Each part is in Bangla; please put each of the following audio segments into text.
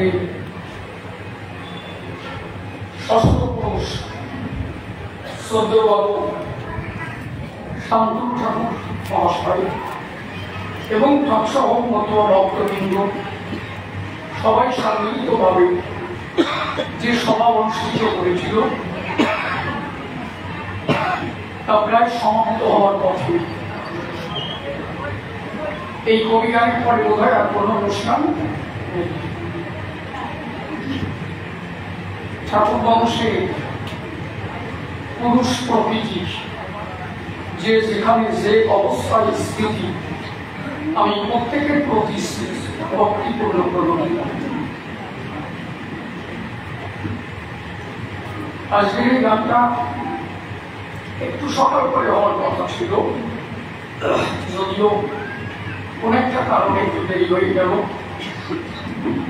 ঠাকুরের ষষ্ঠ পুরুষ শ্রদ্ধেয় বাবু শান্তনু ঠাকুর মহাশয় এবং তৎসহ মতো ভক্তবৃন্দ সবাই সম্মিলিতভাবে যে সভা অনুষ্ঠিত করেছিল তা প্রায় সমাপ্ত হওয়ার পথে। এই কবিগানের পরে বোধ হয় আর কোনো অনুষ্ঠান ঠাকুর বংশে পুরুষ প্রকৃতির যে যেখানে যে অবস্থায় স্থিতি, আমি প্রত্যেকের প্রতি ভক্তিপূর্ণ প্রণাম। আজকের এই গানটা একটু সকাল করে হওয়ার কথা ছিল, যদিও কোন একটা কারণে একটু দেরি হয়ে গেল।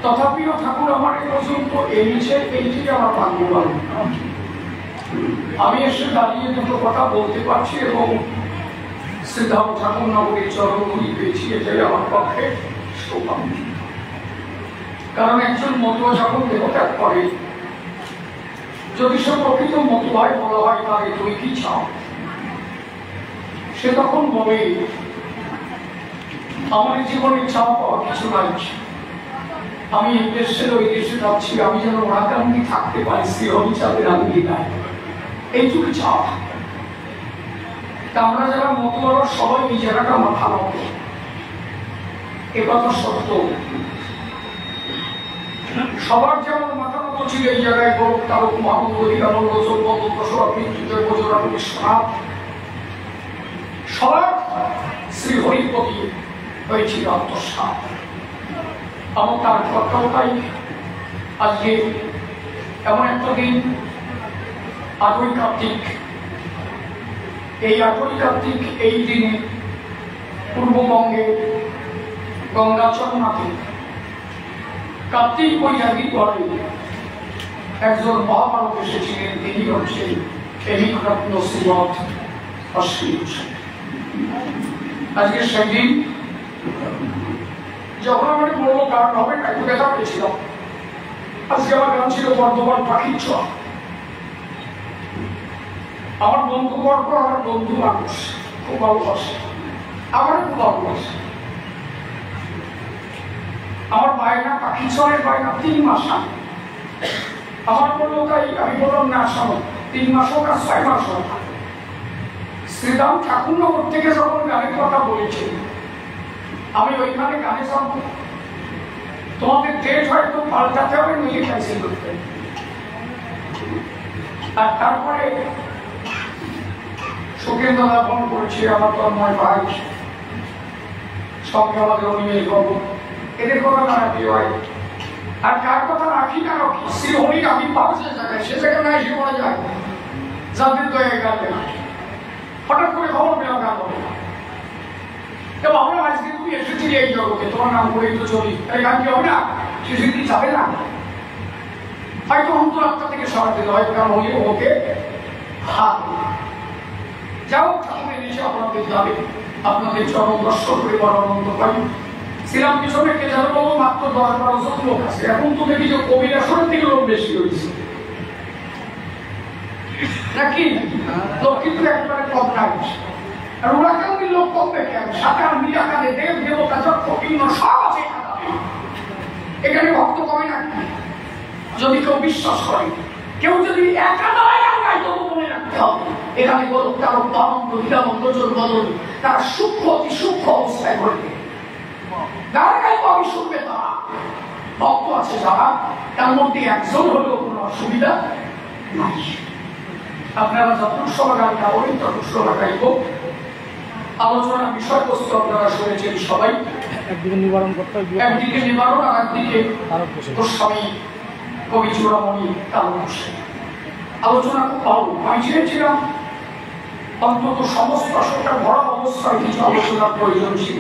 তথাপিও ঠাকুর আমার এ পর্যন্ত এনেছে, এইটি আমার ভাগ্যবান। আমি এসে দাঁড়িয়ে দুটো কথা বলতে পারছি এবং সিদ্ধার্থ ঠাকুর নগরীর চরণগুলি পেয়েছি, এটাই আমার পক্ষে সৌভাগ্য। কারণ একজন মতুয়া যখন দেহত্যাগ করে, যদি সে প্রকৃত মতুয়ায় বলা হয় তার তুই কি চাও, সে তখন বলে আমার জীবনে চাওয়া পাওয়া কিছু নাই, আমি এই দেশে ওই দেশে যাচ্ছি, আমি যেন রাগান্নি থাকতে পারি, শ্রীহরি চাঁদের আঙ্গি নাই, এইটুকু চাওয়া। তা আমরা যারা মতুয়ারা সবাই এই জায়গাটা মাথা রাখব, এ কথা সত্য। সবার যেমন মাথা মতো ছিল এই জায়গায় গৌরব তারক মাহমুদ অধিকানন্দ চৌবন্দ প্রসবা মৃত্যুজয় বজরাম বিশ্বনাথ, সবার শ্রীহরির প্রতি হয়েছিল আত্মসাৎ। আমার তার কর্তব্যটাই আজকে এমন একটা দিন, 8ই কার্তিক। এই 8ই কার্তিক এই দিনে পূর্ববঙ্গে গঙ্গাচরণাতে কার্তিক বৈরাগী পরে একজন মহামানব এসেছিলেন, তিনি হচ্ছেন হেমিরত্ন শ্রীমৎ অশ্বিনী ঘোষ। আজকে সেদিন যখন আমাকে বললো গান হবে, একটু ব্যথা পেয়েছিলাম। আজকে আমার গান ছিল বর্ধমান পাখির ছোঁয়া। আমার বন্ধুবর্গ, আমার বন্ধু মানুষ খুব ভালোবাসে, আমার খুব ভালোবাসে। আমার বায়না পাখি ছোঁয়ার বায়না 3 মাস আগে। আমার বললো তাই, আমি বললাম না শোনো, 3 মাস হোক আর 6 মাস হোক। শ্রীরাম ঠাকুরনগর থেকে যখন গানের কথা বলেছে, আমি ওইখানে গানে যাবো, তোমাদের ডেট হয়তো পাল্টাতে হবে, মিলে ক্যান্সেল করতে। আর তারপরে সুখেন্দ্র দা ফোন করেছে, আমার তন্ময় ভাই, সঙ্গে আমাদের অনিমেষ বাবু, এদের কথা না রাখি হয়। আর কার কথা রাখি না রাখি, শ্রীহরির আমি পাবো যে জায়গায়, সে জায়গায় না এসে পড়া যায়, যাদের দয়া গানবে না। হঠাৎ করে খবর পেলাম গান হবে না, এবং আমরা আজকে তুমি এসেছিলি এই জগতে, তোমার নাম করেই তো চলি, তাই গান কি হবে না? সে সেদিন যাবে না, হয়তো অন্তরাত্মা থেকে সরাতে হয়, কারণ হলে ওকে হাত যাও ঠাকুরের এসে আপনাদের যাবে, আপনাদের চরণ দর্শন করে বড় আনন্দ পাই। ছিলাম পিছনে কে যেন বলো মাত্র 10-12 জন লোক আছে, এখন তো দেখি যে কবিরাসনের থেকে লোক বেশি হয়েছে নাকি? লোক কিন্তু একবারে কম নাই। আর ওরা কেউ লোক কমবে কেন? সাথে আর মিলাকালে দেব দেবতা যত বিভিন্ন সব আছে এখানে, ভক্ত কমে নাকি? যদি কেউ বিশ্বাস করে, কেউ যদি একা নয় আমরা তবু মনে রাখতে হবে, এখানে গৌরব তারক বামন্দ হীরামন্দ জোর বদল তারা সূক্ষ্ম অতি সূক্ষ্ম অবস্থায় ঘটবে। গান গাইব আমি শুনবে তারা, ভক্ত আছে যারা, তার মধ্যে একজন হলেও কোনো অসুবিধা নাই। আপনারা যতটুকু সময় গান গাবেন ততটুকু সময় গাইব। আলোচনার বিষয়বস্তু আপনারা শুনেছেন সবাই, একদিকে নিবারণ করতে, একদিকে নিবারণ আর একদিকে গোস্বামী কবি চূড়ামণি কারণ আলোচনা খুব ভালো। আমি চেয়েছিলাম অন্তত সমস্ত আসলটা ভরা অবস্থায় কিছু আলোচনার প্রয়োজন ছিল,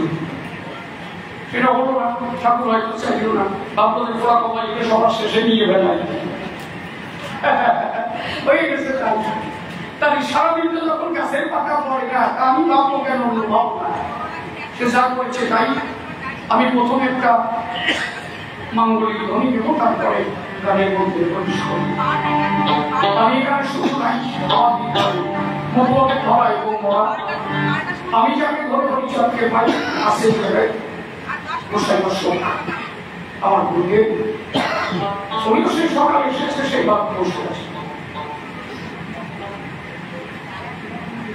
সেটা হলো না। ঠাকুর হয়তো চাইল না, আপনাদের ফোড়া কমাইকে সবার শেষে নিয়ে বেড়ায় হয়ে গেছে। তাই সারাদিন যখন গাছের পাতা পড়ে না, আমি ভাববো কেন অনুভব না, সে যা করছে তাই। আমি প্রথমে একটা মাঙ্গলিক ধ্বনি দেব, তারপরে গানের মধ্যে প্রবেশ করি। আমি এখানে শুধু নাই মতকে ধরা এবং মরা, আমি যাকে ধরে হরিচাঁদকে পাই আসে ভেবে গোসাই শোক আমার গুরুদেব উনিও সেই সকালে এসেছে, সেই বাদ বসে আছে।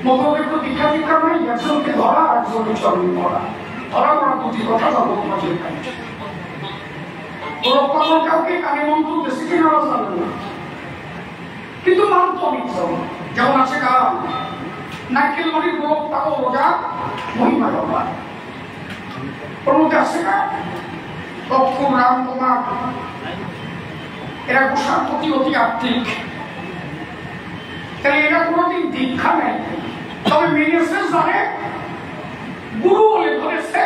মতকে তো দীক্ষা দীক্ষা নাই, একজনকে ধরা আর একজনের চরণ মরা, ধরা মরা দুটি কথা তাদের মাঝে কাছে। কাউকে কানে মন্ত্র বেশি কিনা জানেন না, কিন্তু মানত অমিত্র যেমন আছে গান নারকেল মাটির গোলক তাও রোজা মহিমা বাবা ওর মধ্যে আছে না তক্ষণ রাম কুমার, এরা গোসার প্রতি অতি আত্মিক, তাহলে এরা কোনোদিন দীক্ষা নেয়, তবে মেনেছে জানে গুরু বলে ধরেছে,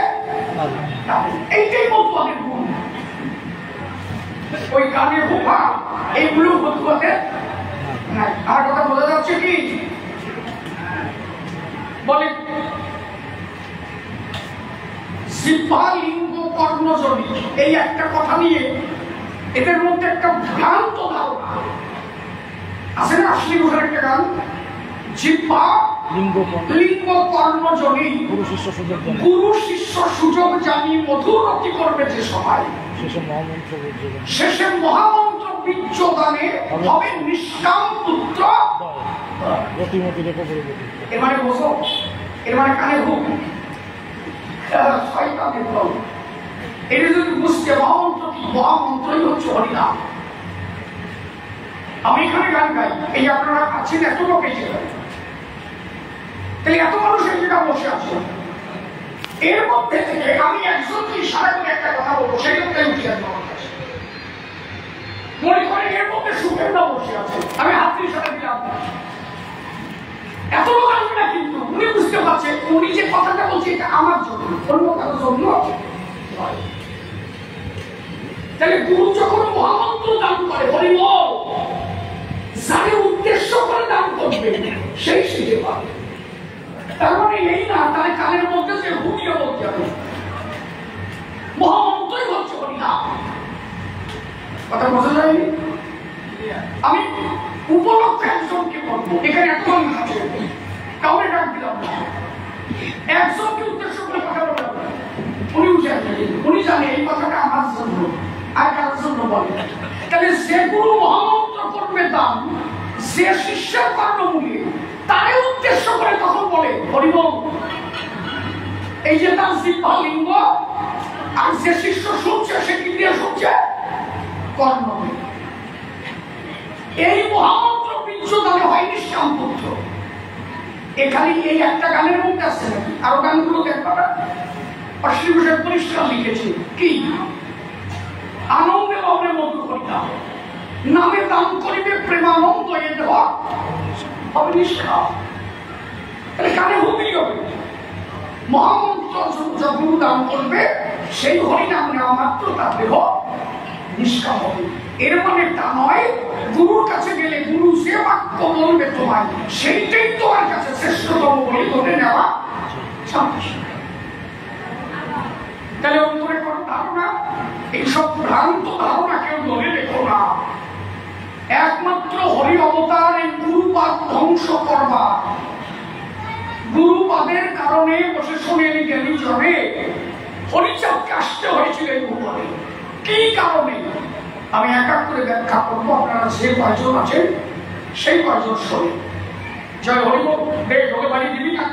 এইটাই মতবাদের গুণ। ওই গানে হোপা এইগুলো মতবাদের নাই। আর কথা বোঝা যাচ্ছে কি বলে জিহ্বা লিঙ্গ কর্ণজনি, এই একটা কথা নিয়ে এদের মধ্যে একটা ভ্রান্ত ধারণা আছে না। আসলে ওখানে একটা গান জিহ্বা লিঙ্গ কর্ণজনি, গুরু শিষ্য সুযোগ জানি মধুর অতি করবে যে সবাই, শেষে মহামন্ত্র বীর্যদানে হবে নিষ্কাম পুত্র। এর মানে বোঝো, এর মানে কানে হোক শয়তানের দল। এটা যদি বুঝতে মহামন্ত্র কি, মহামন্ত্রই হচ্ছে হরিনাম। আমি এখানে গান গাই, এই আপনারা আছেন এত লোক এই জায়গায়, তাহলে এত মানুষ এই জায়গা বসে আছে, এর মধ্যে থেকে আমি একজনকে ইশারা করে একটা কথা বলবো, সেক্ষেত্রে উঠে আসবো আমার কাছে। মনে করেন এর মধ্যে সুখের না বসে আছে, আমি হাত দিয়ে ইশারা দিলাম, এত লোক আসবে না, কিন্তু উনি বুঝতে পারছেন উনি যে কথাটা বলছে এটা আমার জন্য, অন্য কারোর জন্য। তাহলে গুরু যখন মহামন্ত্র দান করে হরিবল, যাকে উদ্দেশ্য করে দান করবে সেই শিখে পাবে। তার মানে এই না তাহলে কানের মধ্যে যে ঘুমিয়ে বলতে হবে মহামন্ত্রই হচ্ছে হরিনাম। কথা বোঝা যায়নি? আমি উপলক্ষে একজনকে বলবো, এখানে এত মানুষ আছে, কাউকে ডাক দিলাম না, একজনকে উদ্দেশ্য করে কথা বললাম, উনি উঠে আসবেন, উনি জানে এই কথাটা আমার জন্য আর কারোর জন্য বলে। তাহলে যে গুরু মহামন্ত্র করবে দান, যে শিষ্যের কর্ণমূলে তারে উদ্দেশ্য করে তখন বলে হরিবল। এই যে তার জিহ্বা লিঙ্গ, আর যে শিষ্য শুনছে সে কি দিয়ে শুনছে? কর্ণমূলে। এই মহামন্ত্র বীর্যদানে হয় নিষ্কাম পুত্র। এখানে এই একটা গানের মধ্যে আছে নাকি? আরো গানগুলো দেখবা না, অশ্লীল বিষয় পরিষ্কার লিখেছে কি আনন্দে লগ্নে মধু করিতাম, নামে দান করিবে প্রেমানন্দ, এ দেহ হবে নিষ্কাম। তাহলে কানে হুবই হবে, মহামন্ত্র যখন দান করবে সেই হরিনাম নেওয়া মাত্র তার দেহ নিষ্কাম হবে। এর মানে তা নয় গুরুর কাছে গেলে গুরু যে বাক্য বলবে তোমায় সেইটাই তোমার কাছে শ্রেষ্ঠতম বলে ধরে নেওয়া। তাহলে অন্তরে কোনো ধারণা, এইসব ভ্রান্ত ধারণা কেউ ধরে রেখো না। একমাত্র হরি অবতার এই গুরুপাদ ধ্বংস করবা। গুরুপাদের কারণে বসে শোনেন জ্ঞানী জনে হরিচাঁদকে আসতে হয়েছিল এই উপরে। কি কারণে আমি এক এক করে ব্যাখ্যা করবো, আপনারা যে কয়জন আছেন সেই কয়জন শোনেন। জয় হরি বল, দেখ ঢোকে বাড়ি দিবি না।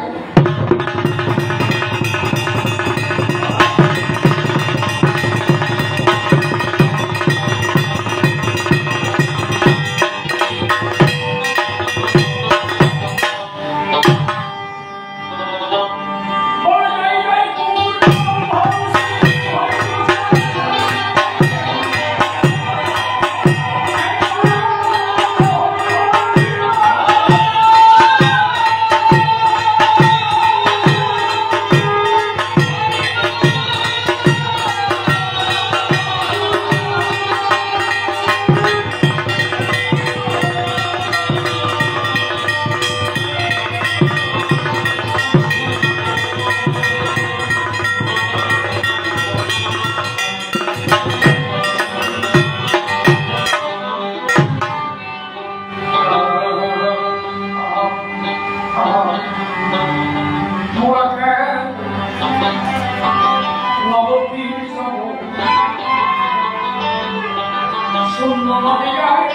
শূন্য নদিয়ায়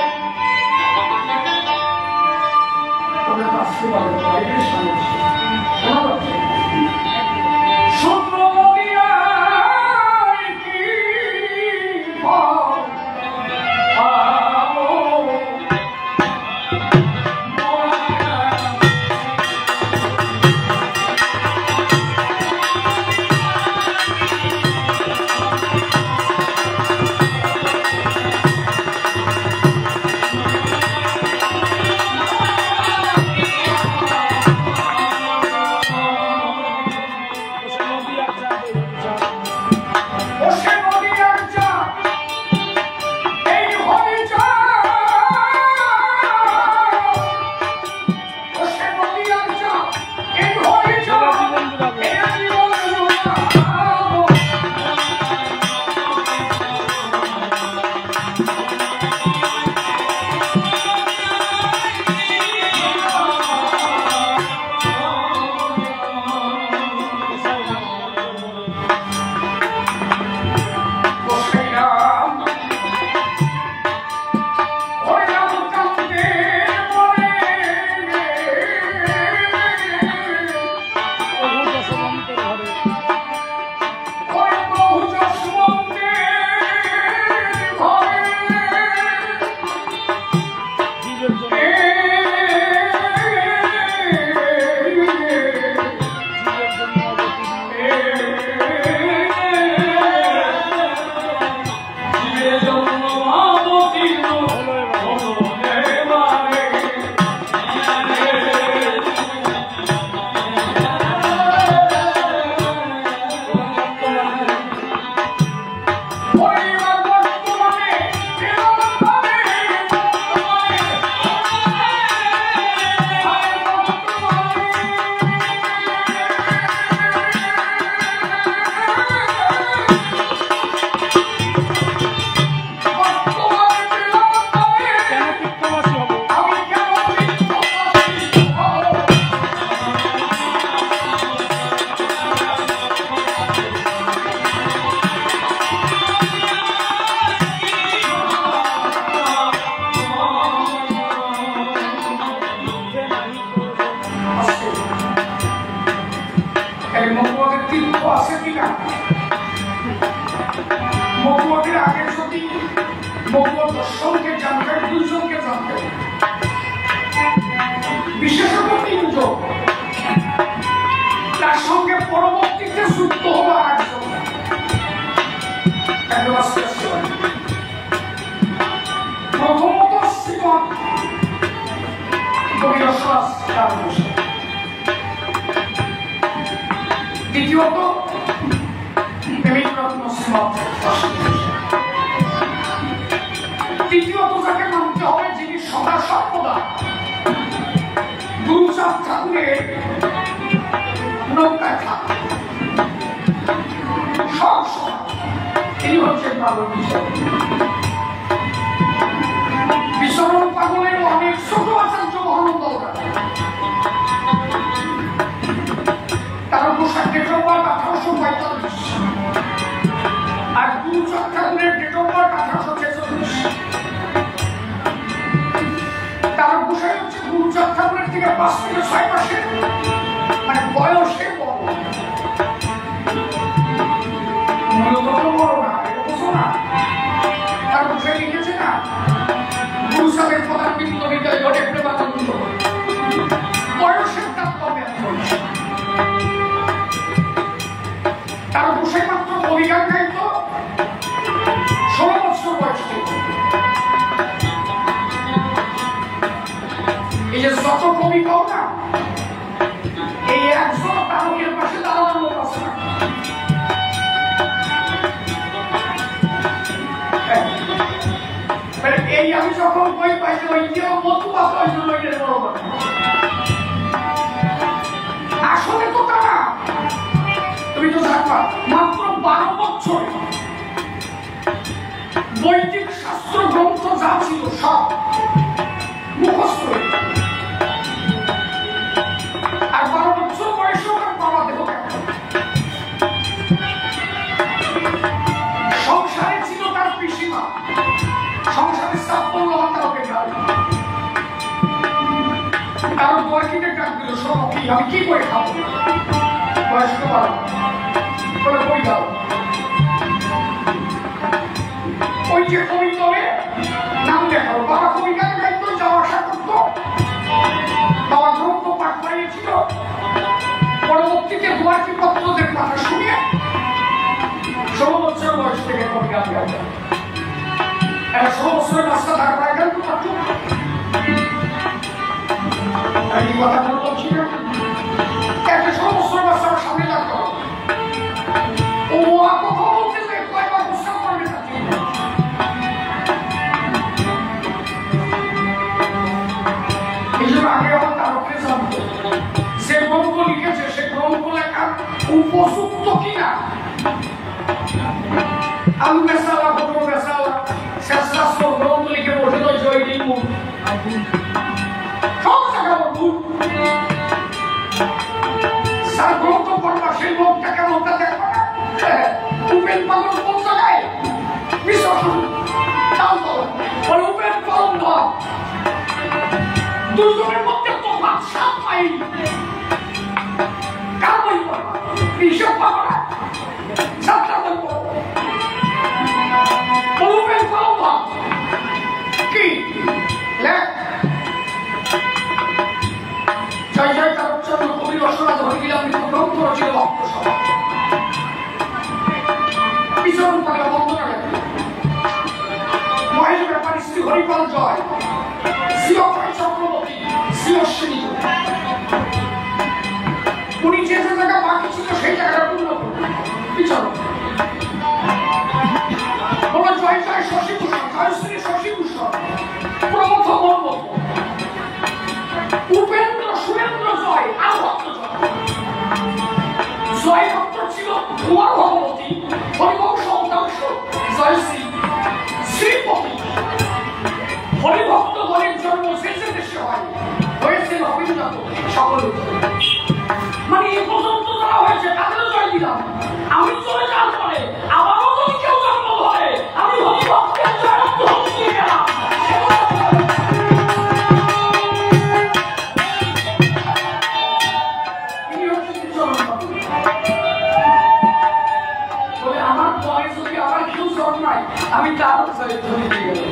ওদের কাছে বলে বাইরের সমস্যা শোনা যাচ্ছে শূন্য নদিয়ায় কি দ্বিতীয়ত তৃতীয়ত যাকে মানতে হবে যিনি সদা সর্বদা গুরুচাঁদ ঠাকুরের নৌকায় থাকেন সব সময় তিনি হচ্ছেন পাগল বিচরণ পাগলের অনেক ছোট আচার্য মহানন্দ তার পোশাক ডেট অফ বার্থ 1845 আর গুরুচাঁদ ঠাকুরের ডেট অফ বার্থ 1846 তার পোশাক হচ্ছে গুরুচাঁদ ঠাকুরের থেকে 5 থেকে 6 মাসে মানে বয়সে বড় মূলত বড় না বুঝো না তার পোশাক লিখেছে না গুরুচাঁদের প্রধান বিন্দু বিদ্যায় ঘটে প্রেমানন্দ বয়সের তাৎপর্য তার পোশাক মাত্র কবিগান গাইত 16 বছর বয়স থেকে এই যে যত কবি কও না এই একজন তারকের পাশে দাঁড়ানোর লোক আছে না এই আমি যখন বই পাইছি ওই কেউ মতো পাবো ওই জন্য এর বরাবর আসলে তো তা না তুমি তো জানবা মাত্র 12 বছর বৈদিক শাস্ত্র গ্রন্থ যা ছিল সব মুখস্থ আর 12 বছর বয়সে তার বাবা দেহ সংসারে ছিল তার পিসিমা সংসারের চাপ পড়লো আমার কাউকে কারণ বয়সীকে ডাক দিল শোনো কি আমি কি করে খাবো বয়স্ক বলে বই দাও ওই যে কবি তবে নাম দেখাও বাবা কবিতার দায়িত্ব যাওয়া আসা করতো বাবা গ্রন্থ পাঠ করিয়েছিল পরবর্তীতে দুয়ারটি পত্রদের কথা শুনে 16 বছর বয়স থেকে কবিতা দেওয়া যায় 16 বছরের রাস্তা ধার করা গেল তো পারত এই কথা বলছি না একটা 16 বছরের রাস্তা আমার সামনে লাগতো ও কথা বলতে যে কয়বার গুসা করবে না এই জন্য আগে আমার তারকে জানতো যে গ্রন্থ লিখেছে সে গ্রন্থ লেখার উপযুক্ত কিনা আলু মেসালা ভদ্র মেসালা শেষরাস্ত গ্রন্থ লিখে বসে তো জয় দিই মুখ সব জায়গা ভুল স্যার গ্রন্থ পড়বা সেই লোকটা কেমন তা দেখবা না উপেন পাগল কোন জায়গায় বিশ্বসন তাও বলে উপেন পালন ধর দুজনের মধ্যে তফাৎ 7 মাইল কার বই পড়বা বিশ্বপ পাবা না সাতটা বই পড়ো উপেন পালন ধর কি লেখ জয় জয় তারকচন্দ্র কবি রসরাজ হরিলাম গ্রন্থ রচিত ভক্ত সভা বিচরণ পাগলা বন্দনা লেখা মহেশ ব্যাপারী শ্রী হরিপাল জয় শ্রীঅক্ষয় চক্রবর্তী শ্রী অশ্বিনী উনি যে যে জায়গা বাকি ছিল সেই জায়গাটা পূর্ণ করবেন বিচরণ বলো জয় জয় শশীভূষণ জয় শ্রী শশীভূষণ প্রমথ বর্ম উপেন্দ্র সুরেন্দ্র জয় আর ভক্ত জয় ভক্ত ছিল কুমার ভগবতী হরিবংশ অংশ জয় শ্রী শ্রীপতি হরিভক্ত বলের জন্ম শেষে দেশে হয় হয়েছে রবীন্দ্রনাথ সকল মানে এ পর্যন্ত যারা হয়েছে তাদেরও জয় দিলাম আমি চলে যাওয়ার পরে আবারও যদি কেউ জন্ম ধরে আমি হরিভক্তের জয় দিয়ে গেলাম আমার পরে যদি আবার কেউ জন্মায় আমি তার জয় দিয়ে গেলাম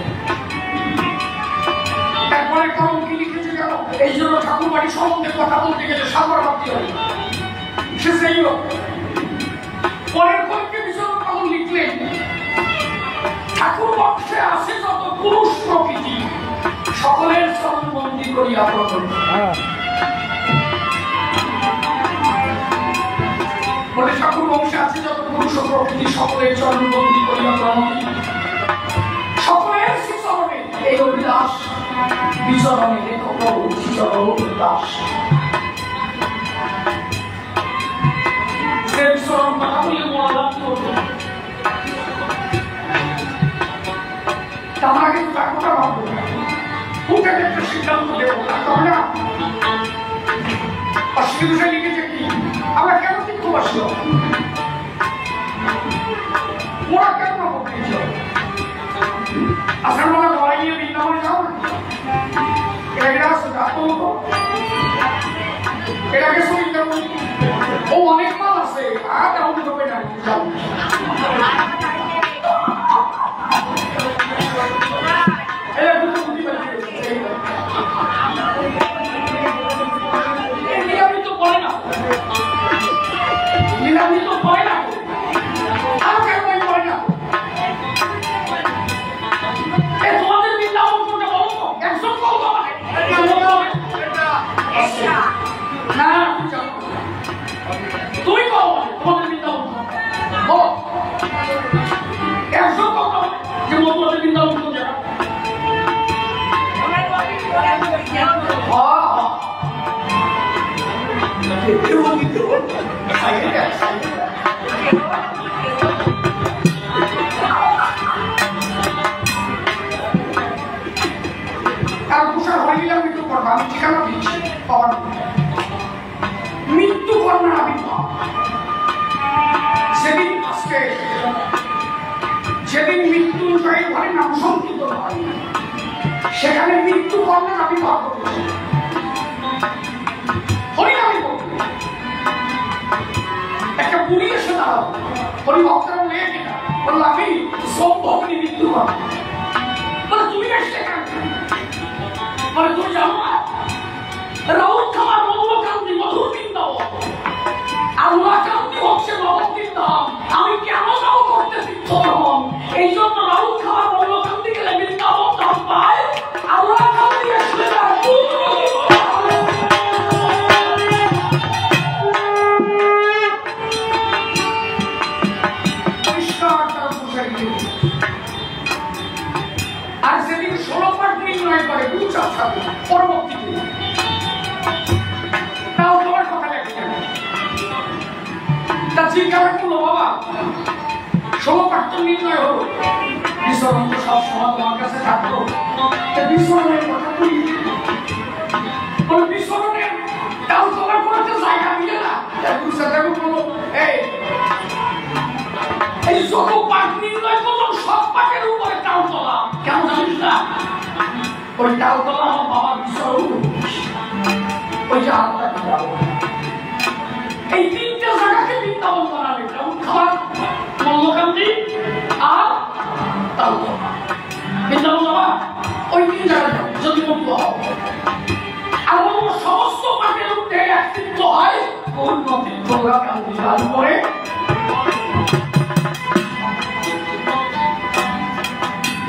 একবারে কারণ কি লিখেছে কেন এই জন্য ঠাকুরবাড়ি সম্বন্ধে কথা বলতে গেলে সাগর ভাবতে হয় সে সেই লোক পরের কয়েকটি বিষয় কারণ লিখলেন ঠাকুর বংশে আছে যত পুরুষ প্রকৃতি সকলের চরণবন্দি করিয়া প্রকট বলে ঠাকুর বংশে আছে যত পুরুষ প্রকৃতি সকলের চরণবন্দি করিয়া প্রণতি সকলের শ্রীচরণে এই অভিলাষ বিচরণে লেখক শ্রীচরণ দাস সে বিচরণ কথা বলে মনোলাভ করবে তার আগে তার কথা ভাববো ওকে একটা সিদ্ধান্ত দেবো তার না অশ্লীলতা লিখেছে কি আমরা কেন তীর্থবাসী ওরা কেন বলতেছিল আসলে ওরা ঘরে গিয়ে বৃন্দাবনে যাও না এটাকে এটাকে সুবিধা ও অনেক মাল আছে আর তেমন হবে না যাও নিরামিত পড়ে না নিরামিত পড়ে না আরো কেন বই পড়ে না তোমাদের বৃন্দাবন করতে বলো তো একজন বলবো না তুই বল তোমাদের বৃন্দাবন একজন বলতো যে তোমাদের বৃন্দাবন করতে মৃত্যু কর্মের আবির্ভাব সেদিন আজকে যেদিন মৃত্যুঞ্জয়ের ঘরে নাম সংকীর্তন হয় সেখানে মৃত্যু কর্মের আমি ভাব করেছি হরিনামি করতে একটা বুড়ি এসে দাঁড়াও হরিভক্তরা মেয়ে কিনা বললো আমি সম্ভবনি মৃত্যু করবো বলে তুমি এসে কেন বলে তুমি জানো না রাউত খামার মল্লকান্তি মধুর বৃন্দাবন আর উলাকান্তি হচ্ছে নবদ্বীপ ধাম আমি কেন যাও করতে তীর্থভ্রমণ এই জন্য রাউত খামার মল্লকান্তি গেলে বৃন্দাবন ধাম পায় আর উলাকান্তি আসলে আর সেদিন 16 পাঠ নির্ণয় করে গুরুচার সাথে পরবর্তীতে তাও তোমার কথা লেখে তা জিজ্ঞাসা করলো বাবা 16 পাঠ তো নির্ণয় হলো বিশ্বরণ তো সব সময় তোমার কাছে থাকলো বিশ্বরণের কথা তুই বলে বিশ্বরণের তাও তোমার কোনো জায়গা মিলে না গুরুচার বললো এই যত পাঠ নির্ণয় করলো সব পাঠের উপরে তাও তোলা কেন জানিস না ওই তাও তোলা আমার বাবার বিশ্বরণ ওই যে আত্মা এই তিনটে জায়গাকে বৃন্দাবন বানাবে যেমন খাবার মল্লকান্তি আর তাও তোলা বৃন্দাবন বাবা ওই তিন জায়গা যদি বন্ধু হও আর বলবো সমস্ত পাঠের উপরে একত্রিত হয় উন্নতি মল্লকান্তি তার উপরে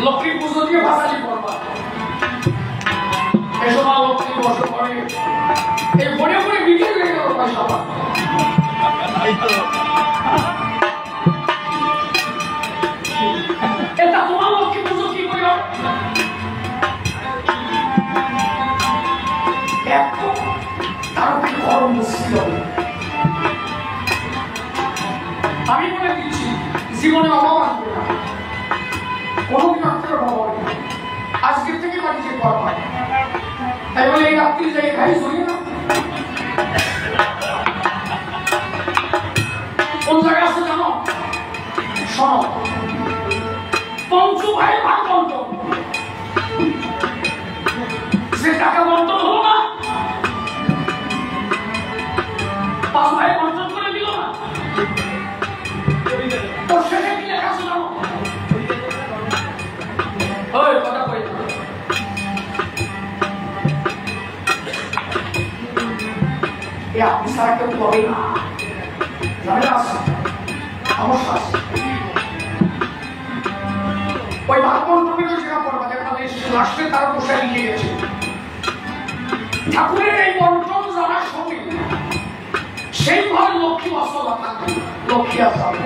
লক্ষ্মী পুজো দিয়ে ভাসালি করবা এই সময় লক্ষ্মী বসে করে এই মনে মনে বিক্রি হয়ে গেল পয়সা এটা তোমার লক্ষ্মী পুজো কি করে তার গরম ছিল আমি মনে দিচ্ছি জীবনে অভাব আসবে না কোনদিন আপনার অভাব নেই আজকের থেকে বাড়িতে করবা তাই বলে এই রাত্রি যাই খাই শুনি না কোন জায়গায় আছে জানো শোনো পঞ্চু ভাই ভাগ বন্টন যে টাকা বন্টন হলো না 5 ভাই বন্টন করে দিল না তো সেটা কি লেখা আছে জানো ওই কথা কই এই আপনি সারা কেউ করে না ঝামেলা আছে সমস্যা আছে ওই ভাগবন তুমি যেটা করবা দেখা লাস্টে তারা বসে লিখে গেছে ঠাকুরের এই বন্টন যারা শোনে সেই ঘরে লক্ষ্মী বাসলা থাকবে লক্ষ্মী আসবে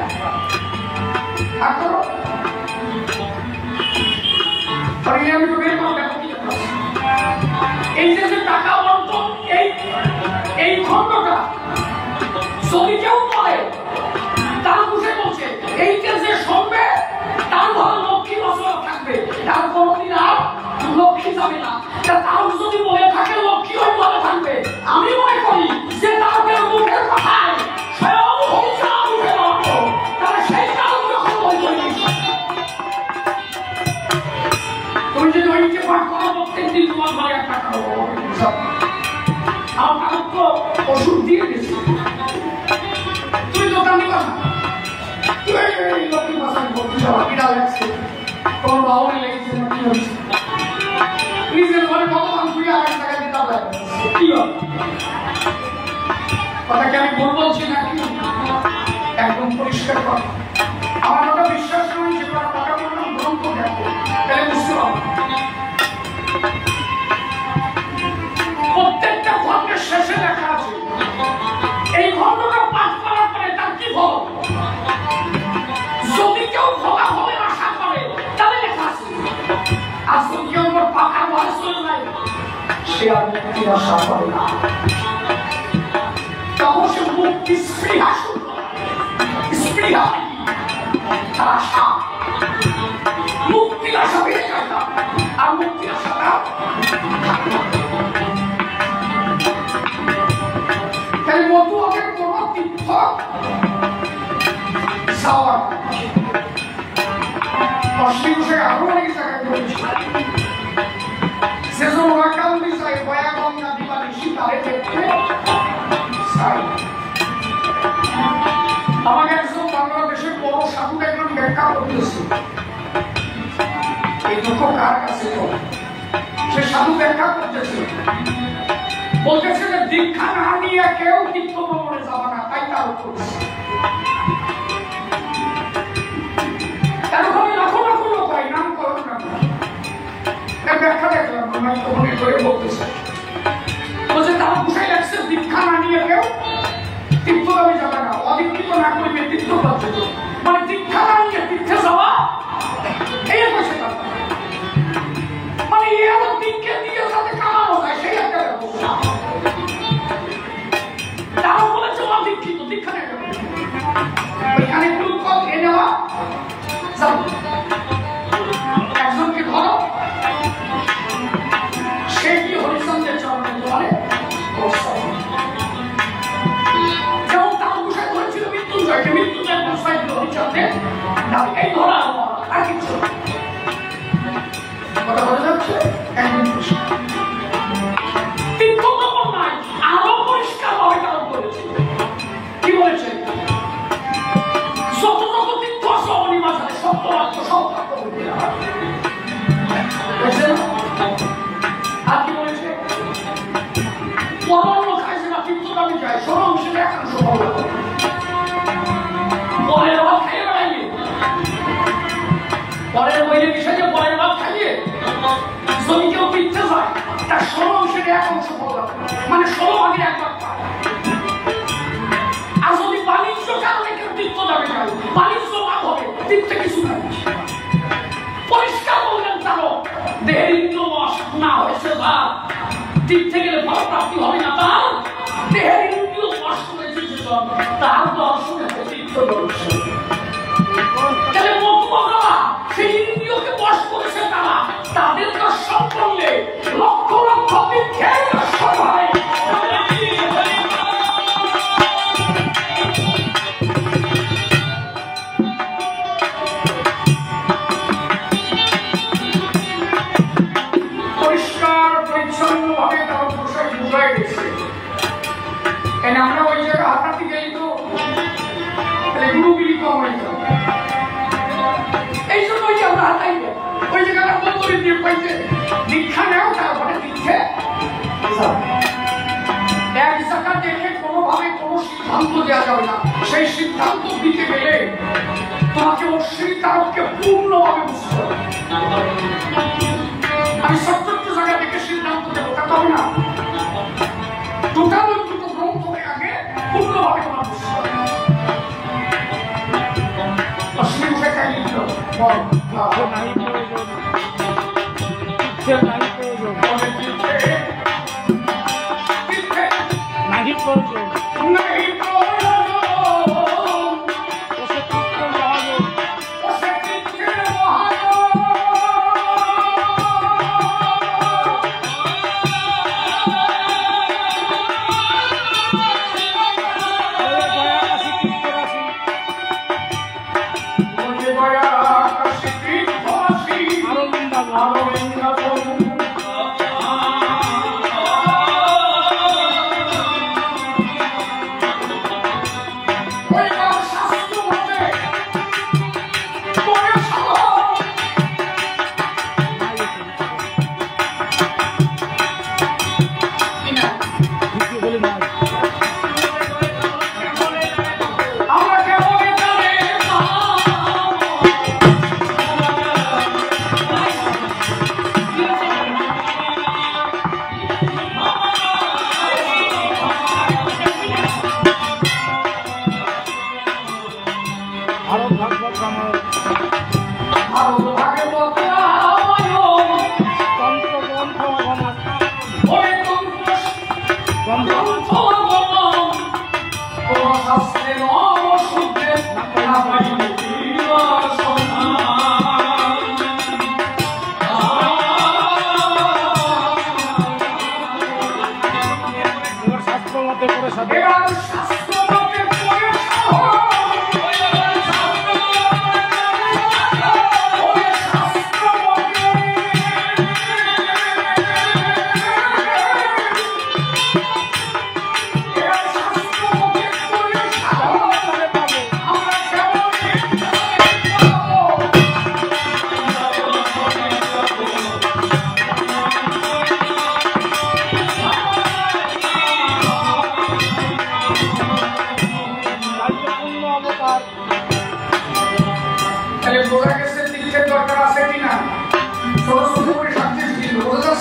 এই যে টাকা বন্টন এই খণ্ডটা যদি কেউ বলে তার বুঝে বলছে এইটা যে শুনবে তার ঘরে লক্ষ্মী বাসলা থাকবে তার কোনদিন আর লক্ষ্মী যাবে না তার যদি বলে থাকে লক্ষ্মী ওই ঘরে থাকবে আমি মনে করি যে তাদের মুখের কথায় স্বয়ং হইছে উঠে বলতো তারা সেই কাল যখন বলছে তুমি যদি ওইকে পাঠ করো প্রত্যেক দিন তোমার ঘরে একটা খাবো আমার তো ওষুধ দিয়ে দিচ্ছি তুমি দোকান দিবা না তুই লক্ষ্মী বাসায় বলতে যাওয়া কিনা লাগছে তোমার বাবা লেগেছে না কি হচ্ছে নিজের ঘরে ভগবান তুই আর এক টাকা দিতে হবে কি কথা কি আমি ভুল বলছি নাকি একদম পরিষ্কার কথা আমার ওটা বিশ্বাস করি যে কথা বললাম গ্রন্থ দেখো তাহলে বুঝতে পারবো প্রত্যেকটা খণ্ডের শেষে লেখা আছে এই খণ্ডটা পাঠ করার পরে তার কি ফল যদি কেউ ফলাফলের আশা করে তাহলে লেখা আছে আর যদি কেউ পাকার বয়স হয়ে যায় সে আর মুক্তির আশা করে না তখন সে মুক্তি স্পৃহা শুনল স্পৃহা আশা মুক্তির আশা পেয়ে যায় না আর মুক্তির আশাটা তাহলে মতুয়াদের কোন তীর্থ যাওয়ার অশ্লীল আরো অনেক জায়গায় তাদের দেখতে চাই। আমাকে একজন বাংলাদেশের বড় সাধু একজন ব্যাখ্যা করতেছে, এই দুঃখ কার কাছে? সে সাধু ব্যাখ্যা করতেছে, বলতেছে যে দীক্ষা না নিয়ে কেউ তীর্থ ভ্রমণে যাবে না, তাই তার করছে। এরকম লাখো লাখো লোক হয়, নাম করুন না, ব্যাখ্যা দেখলাম আমার তখন করে বলতেছে, বলছে তারা বুঝাই লাগছে দীক্ষা না নিয়ে কেউ তীর্থগামী যাবে না, অদীক্ষিত না করবে তীর্থ পদ্ধতি, মানে দীক্ষা না নিয়ে তীর্থে যাওয়া এই বসে থাকবে, মানে এমন দীক্ষা দিয়ে যাতে কামানো যায় সেই একটা ব্যবস্থা। তারা বলেছে অদীক্ষিত, দীক্ষা নেই, ওইখানে গ্লুকোজ এনে নেওয়া একজনকে ধরো, সে কি হরিচন্দ্রের চরণে ধরে, যেমন তার বিষয় ধরেছিল মৃত্যুঞ্জয়কে, মৃত্যুঞ্জয় বিষয় দিল হরিচন্দ্রের, এই ধরা আর কিছু কথা বলা যাচ্ছে। তীর্থদমন নাই, আরো পরিষ্কার ভাবে কারণ করেছিল, কি বলেছে? যত যত তীর্থ আছে অনিমাঝারে সত্য রাজ্য সব আর কি বলেছে? পরমান্ন খায় সেটা তীর্থগামী যায়, সরম সেটা একাংশ ভালো, পরের ভাত খাইয়ে বেড়াইয়ে, পরের বইয়ে বিষয় যে পরের ভাত খাইয়ে যদি কেউ তীর্থে যায় তার সরম সেটা একাংশ ভালো, মানে 16 ভাগের 1 ভাগ পায়। আর যদি বাণিজ্য কারণে কেউ তীর্থ যাবে যায়, বাণিজ্য লাভ হবে, তীর্থে কিছু নাই। পরিষ্কার বললেন তারও দেহের ইন্দ্রিয় বশ না হয়েছে বা তীর্থে গেলে ফল প্রাপ্তি হবে না, তার দেহের ইন্দ্রিয় বশ করেছে যেজন, তার দর্শনে তীর্থ দর্শন। তাহলে মতবাদরা সেই ইন্দ্রিয়কে বশ করেছে তারা, তাদের দর্শন করলে লক্ষ লক্ষ তীর্থের দর্শন হয়। আমরা ওই জায়গায় হাঁটাতে গেলে তো গুরুগিরি কম হয়ে যাবে, এই জন্য ওই যে আমরা হাঁটাই ওই জায়গাটা বন্ধ দিয়ে পাইছে দীক্ষা নেও, তারপরে তীর্থে এক জায়গা দেখে কোনোভাবে কোনো সিদ্ধান্ত দেওয়া যাবে না। সেই সিদ্ধান্ত দিতে গেলে তোমাকে অশ্বিনী তারককে পূর্ণভাবে বুঝতে হবে। আমি ছোট্ট জায়গা দেখে সিদ্ধান্ত দেবো তা হবে না, টোটাল দুটো গ্রন্থকে আগে পূর্ণভাবে তোমার বুঝতে হবে। অশ্বিনী মুখে চাইলে দিল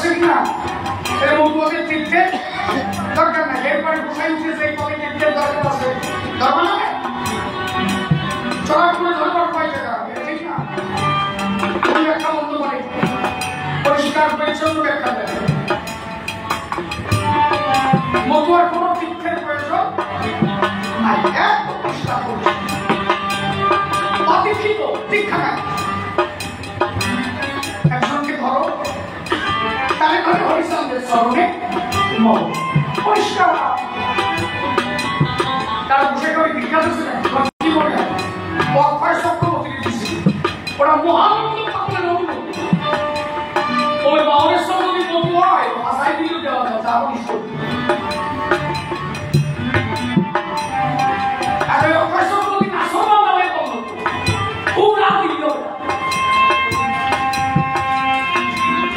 আছে কিনা এবং তোমাদের তীর্থের দরকার নাই, এরপরে বসাই উঠেছে কবে তীর্থের দরকার আছে, দরকার না চড়া করে ধরবার কয় জায়গা হবে, ঠিক না? তুমি ব্যাখ্যা বলতে পারি, পরিষ্কার পরিচ্ছন্ন ব্যাখ্যা দেয় মতুয়ার কোন তীর্থের প্রয়োজন নাই, একদম পরিষ্কার অতিথিত দীক্ষা নাই। একজনকে ধরো তাহলে ধরে হরিচন্দ্রের চরণে পরিষ্কার তারা বসে করে দীক্ষা দিচ্ছে না, কি বলে অক্ষয় চক্রবর্তীকে দিচ্ছে, ওরা মহানন্দ পাগলের অনুমতি, ওই বাউরেশ্বর যদি মতুয়া হয় ভাষায় দিলেও দেওয়া যায়, তা নিশ্চয় অক্ষয় চক্রবর্তী নাসবা নামে বলল খুব রাত দিল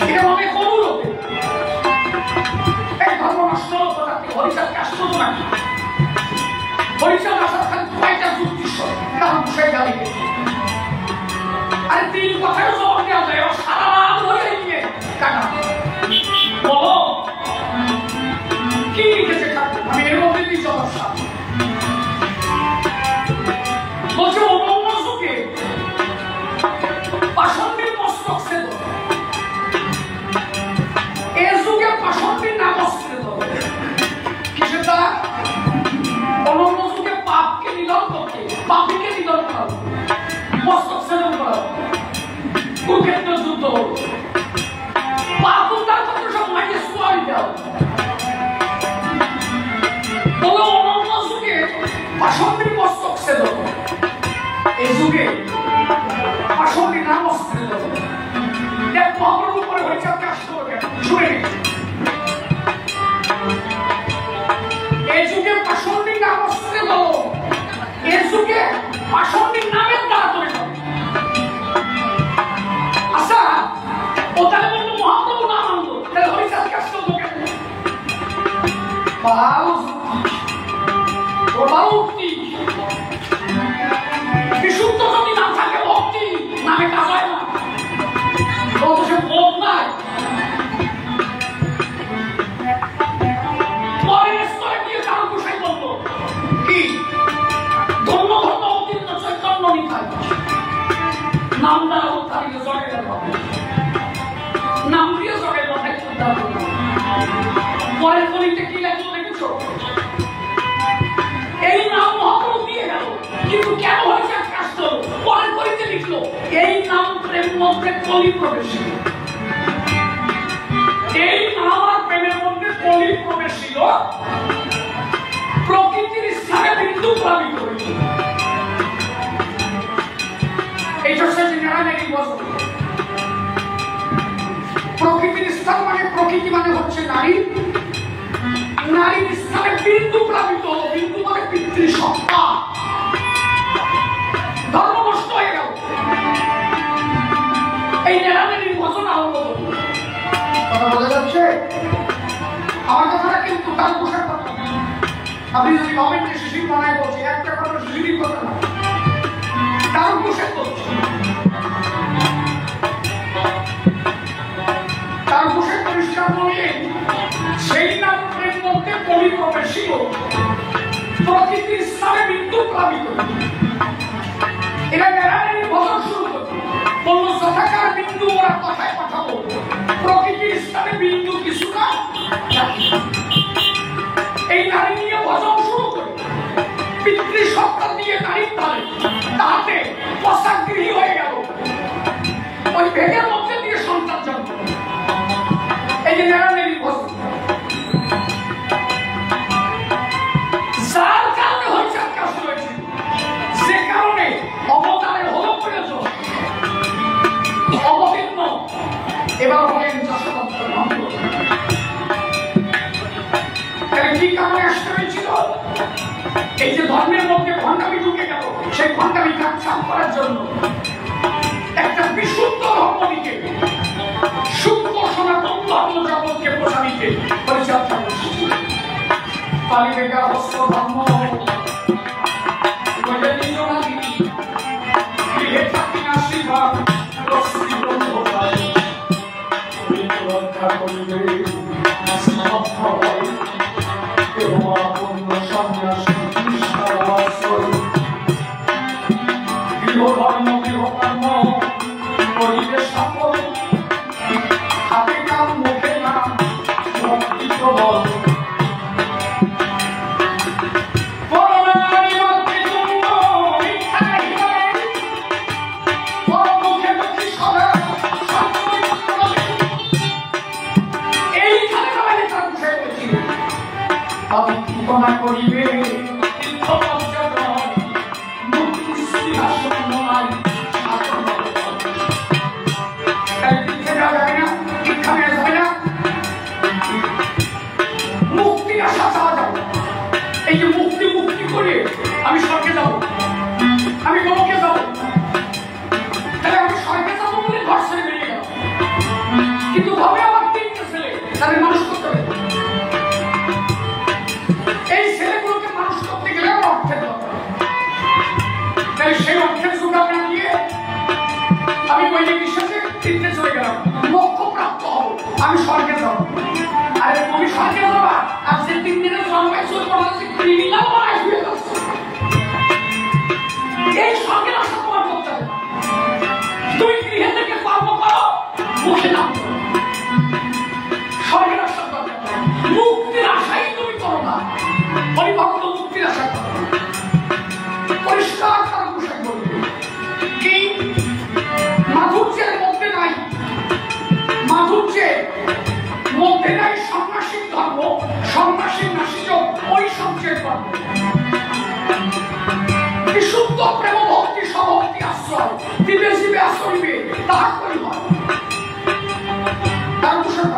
এটা অনেক অনুরোধ। এই ধর্ম নষ্ট কথাটি হরিচাঁদকে আশ্চর্য নাকি, হরিচাঁদ আসার খালি কয়টা যুক্তি কারণ বসে গেলে আরে তিন কথায় জবাব দেওয়া যায়, সারা রাত ধরে নিয়ে কাটা বলো কি লিখেছে ঠাকুর, আমি এর মধ্যে দিই সমস্যা বলছে অনন্য যুগে পাষণ্ডীর মস্তক ছেদ, এ যুগে পাষণ্ডীর নামস্কৃত, কিসে তা অনন্য যুগে পাপকে নিধন করতে, পাপীকে নিধন করা, মস্তক ছেদন করা, কুরুক্ষেত্র যুদ্ধ পাপ উদ্ধার করতে সব মাইকে সোয়াই দাও বলো অনন্য যুগে পাষণ্ডীর মস্তক ছেদন, এই যুগে পাষণ্ডী নামস্কৃত। দেখ মহাপ্রভুর উপরে হরিচাঁদকে আশ্চর্য শুনে এই যুগে পাষণ্ডী নামস্কৃত, এই যুগে পাষণ্ডী নামের দ্বারা তৈরি হবে। আচ্ছা ও তাহলে বললো মহাপ্রভু নাম আনলো, তাহলে হরিচাঁদকে আশ্চর্য কেন? ভালো ভালো উক্তি, বিশুদ্ধ যদি না থাকে ভক্তি নামে কাজ হয় না, সে বোধ নাই। পরের স্তরে গিয়ে কারো গোসাই বলতো কি ধন্য ধন্য অতীর্ণ চৈতন্য নিতাই, নাম দ্বারা উদ্ধারিত জগের ভাবে, নাম দিয়ে জগের ভাবে উদ্ধার করল। পরের কলিতে কি লাগলো দেখেছো, এই নাম মহাপ্রভু দিয়ে গেল, কিন্তু কেন হয়েছে কাষ্ট পরের কলিতে লিখলো এই নাম প্রেম মধ্যে কলি প্রবেশিল, এই নাম আর প্রেমের মধ্যে কলি প্রবেশিল, প্রকৃতির স্থানে বিন্দু প্লাবিত হইল। এইটা হচ্ছে নারায়ণেরই বচন। প্রকৃতির স্থান মানে প্রকৃতি মানে হচ্ছে নারী, নারীর স্থানে বিন্দু প্লাবিত হলো, বিন্দু মানে পিতৃসত্তা, ধর্ম নষ্ট হয়ে গেল। এই নারায়ণেরই বচন আরম্ভ করল। কথা বোঝা যাচ্ছে? আমার কথাটা কিন্তু তার পোশাক কথা, আপনি যদি ভাবেন যে শিশির বানায় বলছে, একটা কথা শিশির কথা না, তার পোশাক বলছে, তার পোশাক পরিষ্কার বললেন সেই নাম প্রেম মধ্যে কলি প্রবেশিল, প্রকৃতির স্থানে বিন্দু প্লাবিত। এরা নারায়ণের ভজন শুরু করল, বলল যথাকার বিন্দু ওরা কথায় পাঠাবো, প্রকৃতির স্থানে বিন্দু কিছু না। এই নারী নিয়ে ভজন শুরু করে পিতৃসত্তা দিয়ে নারীর তালে তাহাতে পোশাকগৃহী হয়ে গেল, ওই ভেগের মধ্যে দিয়ে সন্তান জন্ম। এই যে নারায়ণেরই ভজন, যার কারণে হরিচাঁদ কাজ হয়েছে, যে কারণে অবতারের হলো প্রয়োজন, অবতীর্ণ এবার হলেন যশোদত্ত নন্দ। কি কারণে আসতে হয়েছিল? এই যে ধর্মের মধ্যে ভণ্ডামি ঢুকে গেল, সেই ভণ্ডামি কাটছাপ করার জন্য একটা বিশুদ্ধ ধর্ম দিকে, সূক্ষ্ম সনাতন ধর্ম জগৎকে প্রসারিতে পরিচালনা করছে। পালি বেকার হস্ত ধর্ম আশীর্বাদ করিবে গৃহধর্ম গৃহকর্ম করিবে সফল হাতে কাম মুখে নাম ভক্তি প্রবল করিবে মুক্তি আশা চাওয়া যাবে। এই যে মুক্তি মুক্তি করে আমি স্বর্গে যাব, আমি গোলকে যাব, তাহলে আমি স্বর্গে যাবো বলে ঘর ছেড়ে বেরিয়ে গেল, কিন্তু ভাবে আমার তিনটে ছেলে তাদের মানুষ করতে হবে। এই ছেলেগুলোকে মানুষ করতে গেলে আমার অর্থের দরকার, তাই সেই অর্থের জোগাড় না দিয়ে আমি বৈদিক বিশ্বাসে তিনটে চলে গেলাম, মোক্ষ প্রাপ্ত হবো, আমি স্বর্গে যাবো। আরে তুমি স্বর্গে যাবা আর সে 3 দিনের জন্মে চলে বাংলাদেশে ক্রিমিনাল বানাই হয়ে যাচ্ছে। এই স্বর্গের আশা তোমার করতে হবে। তুই গৃহে থেকে কর্ম করো, মুখে নাম স্বর্গের আশা দরকার, মুক্তির আশাই তুমি করো না। পরিভক্ত মুক্তির আশা করো, পরিষ্কার তার পোশাক বলবে কি মাধুর্যের মধ্যে নাই, মাধুর্যের মধ্যে নাই সন্ন্যাসীর ধর্ম, সন্ন্যাসীর নাসিক ওই সবচেয়ে ধর্ম। বিশুদ্ধ প্রেম ভক্তি সভক্তি আশ্রয় দিবে জীবে আশ্রয়বে তাহার করি হয় তার পোশাক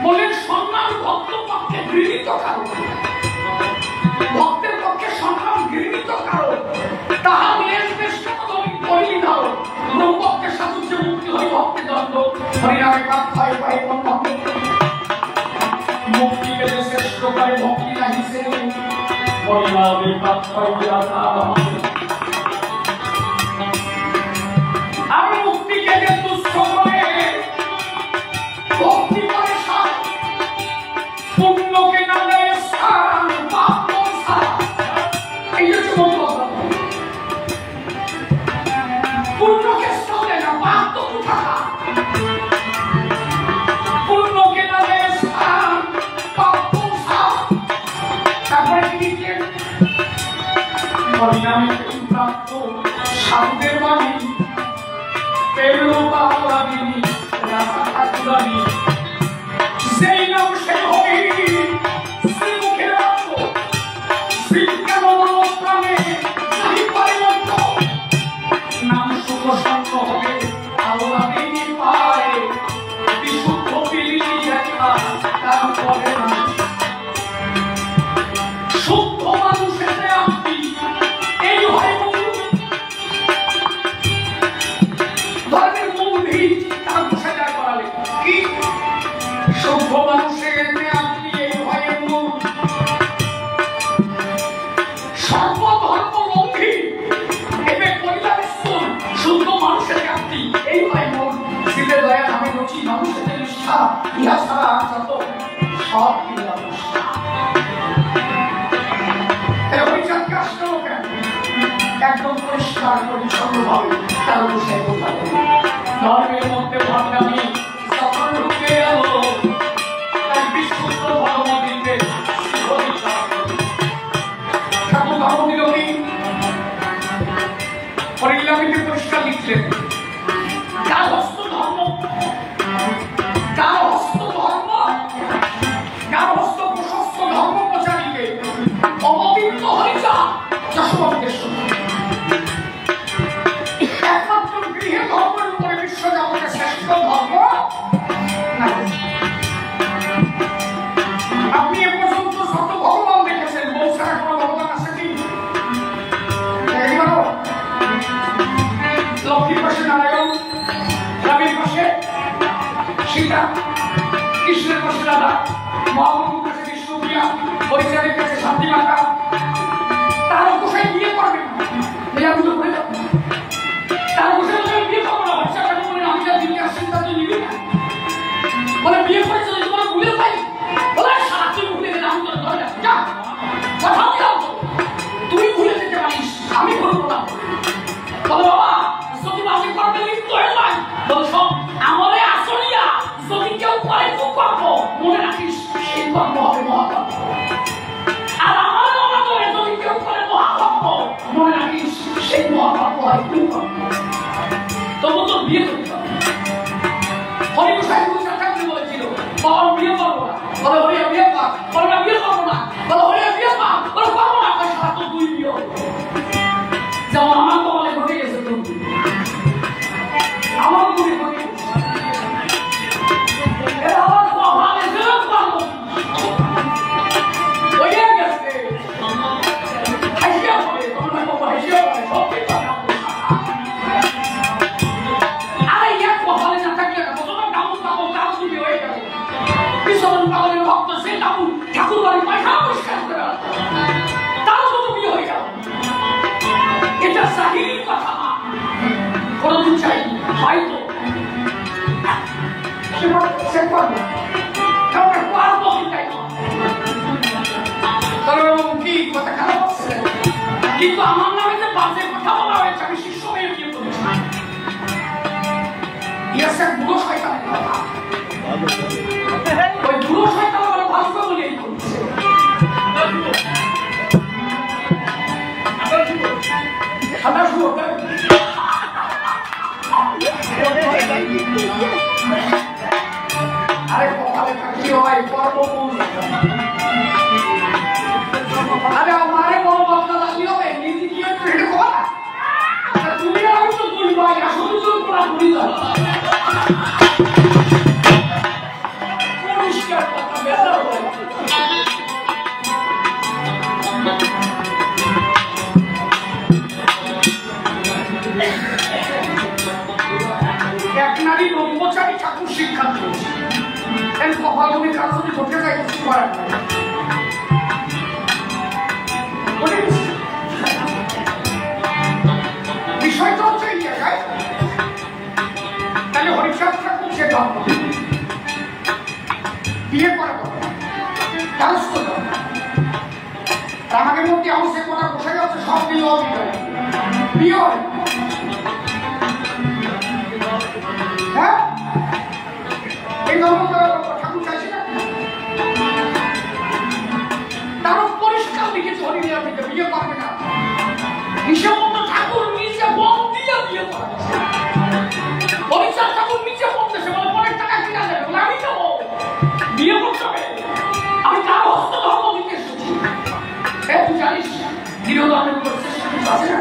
বলেন সম্মান ভক্ত পক্ষে গৃহীত কারণ, ভক্তের পক্ষে সম্মান গৃহীত কারণ তাহা লেশ বেশ পরিধান ব্রহ্মকে সাধুর্য মুক্তি হয় ভক্তি দ্বন্দ্ব হরিনামে কাপ হয় পাই বন্ধন মুক্তি পেলে শ্রেষ্ঠ পাই ভক্তি লাগিছে হরিনামে কাপ হয় বিরাধা আর মুক্তিকে যে তুচ্ছ করে ভক্তি করে সার পুণ্যকে না দেয় স্থান পাপ সার। এই হচ্ছে মূল পুণ্যকে স্থলে না পাপ তো থাকা, পুণ্যকে না দেয় স্থান পাপ সার। তারপরে কি লিখলেন হরিনামে প্রাপ্ত সাধুদের বাণী পেরো বাবাদিনী রাধা ঠাকুরানী সেই নাম সে হই শ্রীমুখে রাখো শ্রীজ্ঞান প্রাণে নাহি পারে মন্ত্র নাম সুখ সঙ্গ হবে আল্লাদিনী পায় বিশুদ্ধ বিলি দেখা তার পরে না শুদ্ধ মানুষের আপনি এই হয় ধর্মের মূল ভিত তার বসে যায় করালে কি শুদ্ধ মানুষের আপনি এই ভয়ের মূল সর্বধর্মলম্বী এবে করিলাম স্কুল শুদ্ধ মানুষের আপনি এই ভয় মূল শীতে দয়া নামে রচি মানুষের নিষ্ঠা ইহা ছাড়া যত সব একদম পরিষ্কার পরিচ্ছন্নভাবে তার বসে ধর্মের মধ্যে ভাবনামি সকল ঢুকে গেল তাই বিশুদ্ধ ধর্ম দিতে ঠাকুর ধর্ম দিল কি পরিলামিতে পরিষ্কার লিখলেন গার্হস্থ ধর্ম, গার্হস্থ ধর্ম, গার্হস্থ প্রশস্ত ধর্ম প্রচারিতে অবতীর্ণ হরিচা যশোবন্তের সঙ্গে একমাত্র গৃহে ধর্মের উপরে বিশ্ব জগতের শ্রেষ্ঠ ধর্ম আপনি এ পর্যন্ত শত ভগবান দেখেছেন, বউ ছাড়া কোনো ভগবান আছে কি? লক্ষ্মীর পাশে নারায়ণ, রামের পাশে সীতা, কৃষ্ণের পাশে রাধা, মহাপ্রভুর কাছে বিষ্ণুপ্রিয়া, হরিচাঁদের কাছে শান্তি মাতা, তার কোথায় বিয়ে করবেন তার কোথায় বিয়ে করবো না, বাচ্চা আমি যা দিকে আসছেন তা তো নিবি বিয়ে করতে হবে। হরিণ সাহেব চাকরি বলেছিল বাবার বিয়ে করবো না, বলে হরিয়া বিয়ে কর, বলে না বিয়ে করবো না, বলে হরিয়া বিয়ে কর, বলে করবো না, সারা তো দুই বিয়ে যেমন আমার তো অনেক ঘটে গেছে, আমার ঘটে ঘটে ঠাকুর বাড়ি পায়খানা পরিষ্কার করে তারও তো বিয়ে হয়ে গেল। এটা জাহির কথা না, কোনদিন চাই হয়তো সে করবো পারবো কি কথা খারাপ হচ্ছে, কিন্তু আমার নামে যে বাজে কথা বলা হয়েছে আমি শিষ্য মেয়ে বিয়ে করেছি। ইয়াসের বুড়ো শয়তানের কথা, ওই বুড়ো শয়তান আমার ভাগ্য বলে এই করছে। সাদা শুরু আরে কপালে থাকি হয় পর্ব আরে আমারে বড় বাচ্চা লাগলি হবে নিজে কি হচ্ছে এটা কথা তুমি আমি তো বলবো আসলে তো পুরা ভুলি যাও পরিষ্কার কথা বেলা হয়। এক নারী ব্রহ্মচারী ঠাকুর শিক্ষা দিয়েছে এর কপালগুলি কারো যদি ঘটে যায় কিছু করার বিষয়টা হচ্ছে এই জায়গায় তাহলে হরিচাঁদ ঠাকুর সে ধর্ম বিয়ে করা কথা আমাদের মধ্যে আমার সে কথা বসে যাচ্ছে সব বিয়ে বিয়ে হয় হ্যাঁ এই ধর্ম ঠাকুর চাইছে না তারও পরিষ্কার লিখেছে হরিণীরা থেকে বিয়ে করবে না নিঃসম্মত ঠাকুর নিজে বন দিয়ে বিয়ে করা হরিচাঁদ ঠাকুর নিজে বলতেছে বলে পরের টাকা কিনা যাবে বলে আমি যাবো বিয়ে করতে হবে আমি তার হস্ত ধর্ম দিতে এসেছি তুই জানিস গৃহধর্মের উপর আছে না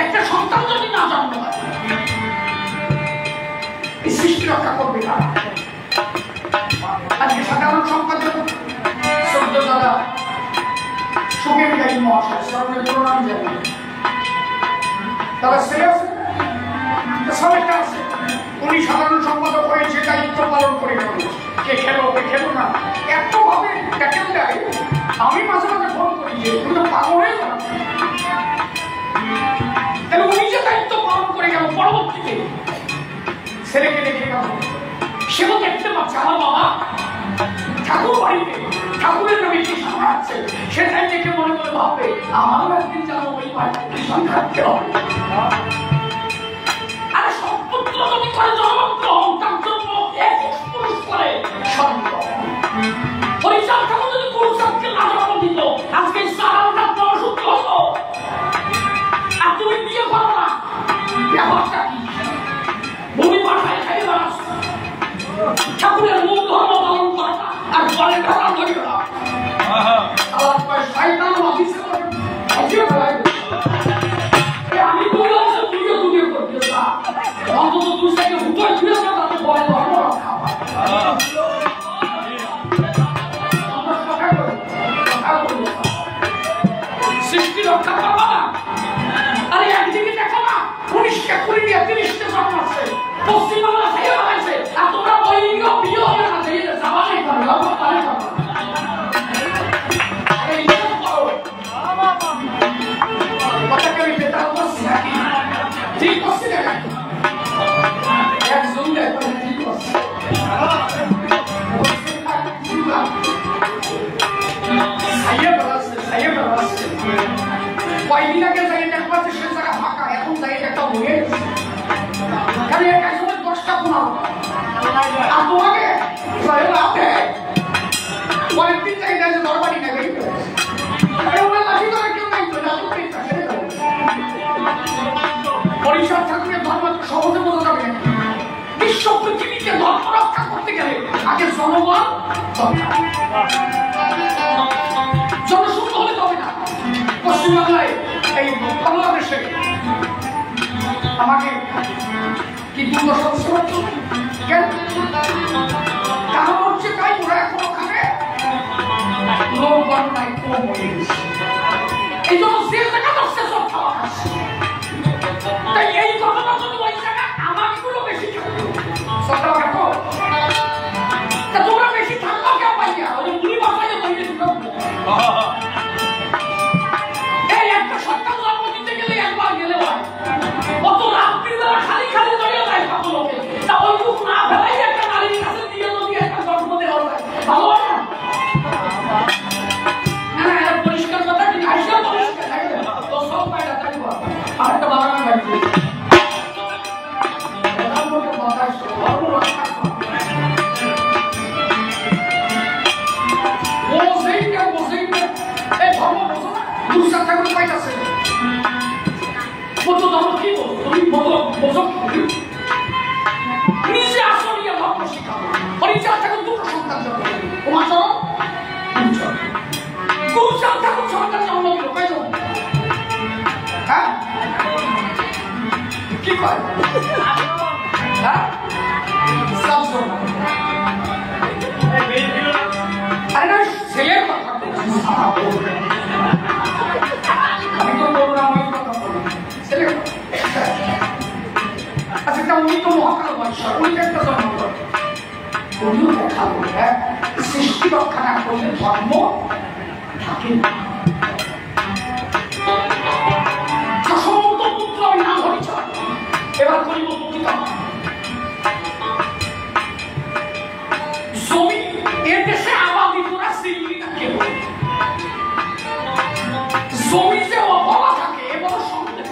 একটা সন্তান যদি না জন্ম হয় এই সৃষ্টি রক্ষা করবে না। আজকে সাধারণ সম্পাদক সদ্য দাদা সুখের গাড়ি মহাশয় সর্বের প্রণাম জানাই দাদা সে আছে সবাইটা আছে উনি সাধারণ সম্পাদক হয়ে যে দায়িত্ব পালন করে গেল কে খেলো কে খেলো না এত ভাবে দেখেন দেয় আমি মাঝে মাঝে ফোন করি যে উনি তো পাগল হয়ে গেল তাহলে উনি যে দায়িত্ব পালন করে গেল পরবর্তীতে ছেলেকে দেখে গেল সেও দেখতে পাচ্ছে আমার বাবা ঠাকুর বাড়িতে ঠাকুরের নামে কি সামলাচ্ছে সেটাই দেখে মনে করে ভাববে আমারও একদিন যেন ওই বাড়িতে ভীষণ থাকতে হবে। আরে সম্পুত্র যদি করে জন্মগ্রহণ তার জন্য এক পুরুষ করে হরিচাঁদ ঠাকুর যদি পুরুষকে না জন্ম দিত আজকে সারাটা অসুস্থ হতো আর তুমি বিয়ে করো না ব্যাপারটা কি ভূমি পাঠায় খাই বেড়াচ্ছ ঠাকুরের মূল ধর্ম পালন করা আর বলে কথা ধরি না আমি বলে আছে তুইও দুনিয়া করবি অন্তত তুই থেকে হুটোয় তুই তাতে বলে ধর্ম রক্ষা সৃষ্টি রক্ষা করবা না। আরে একদিকে দেখো না 19টা 30টা জন্ম আছে পশ্চিমবাংলা থেকে বানাইছে আর তোমরা বৈলিঙ্গ বিয়ে হবে না দিয়ে জামাই করে ধর্ম পালন করো কথাকে আমি বেতাল করছি নাকি ঠিক করছি না একজন দেখো ঠিক করছি কয়েকদিন আগে জায়গাটা পাচ্ছে সে জায়গা ফাঁকা এখন জায়গাটা একটা হয়ে গেছে খালি একজনের 10টা ফোন আর তোমাকে কয়েকদিন জায়গাটা যে দরবারি নেবে লাঠি ধরে কেউ নাই তো হরিচাঁদ ঠাকুরের ধর্ম সহজে বোঝা যাবে না। বিশ্ব পৃথিবীকে ধর্ম রক্ষা করতে গেলে আগে জনগণ জনশূন্য হলে তবে না। পশ্চিমবাংলায় এই বাংলাদেশে আমাকে কি দুর্দশা কেন কারণ হচ্ছে তাই ওরা এখনো খাবে লোক নাই কম হয়ে গেছে। এই জন্য যে জায়গা দশটা সব খাওয়া খাচ্ছে। তাই এই কথাটা যদি ওই জায়গা আমাকে গুলো বেশি সত্তা রাখো তা তোমরা বেশি থাকলেও কেউ পাইয়া ওই মুড়ি বাসায় তৈরি এই একটা সত্তা জন্ম দিতে গেলে একবার গেলে হয় কত রাত্রি বেলা খালি খালি জড়িয়ে যায় কত লোকে তা ওইটুকু না ফেলাই একটা নারীর কাছে দিয়ে যদি একটা জন্ম দেওয়া যায় ভালো হয় না? হ্যাঁ পরিষ্কার কথা কি আসলে পরিষ্কার থাকবে তো সব পায়টা থাকবো আর একটা বাগানে বাড়ি নিজে আসলিয়া ধর্ম শিখাবো। হরিচাঁদ ঠাকুর দুটো সন্তান জন্ম দিল, উমাচরণ গুরুচাঁদ ঠাকুর সন্তান জন্ম দিল কয়জন? হ্যাঁ কি কয়? হ্যাঁ সাতজন। আরে না ছেলের কথা আমি তো বলবো না আমি কথা বলবো ছেলে। আচ্ছা তা উনি তো মহাকাল বৎসর উনি একটা জন্ম করেন উনিও দেখা বলে সৃষ্টি রক্ষা না করলে ধর্ম থাকে না। যশোমন্ত পুত্র আমি নাম হরিচাঁদ এবার করিব পতিতা জমি এর দেশে আবাদি করা সিল্লি থাকে জমি যে অবলা থাকে এবং সন্দেহ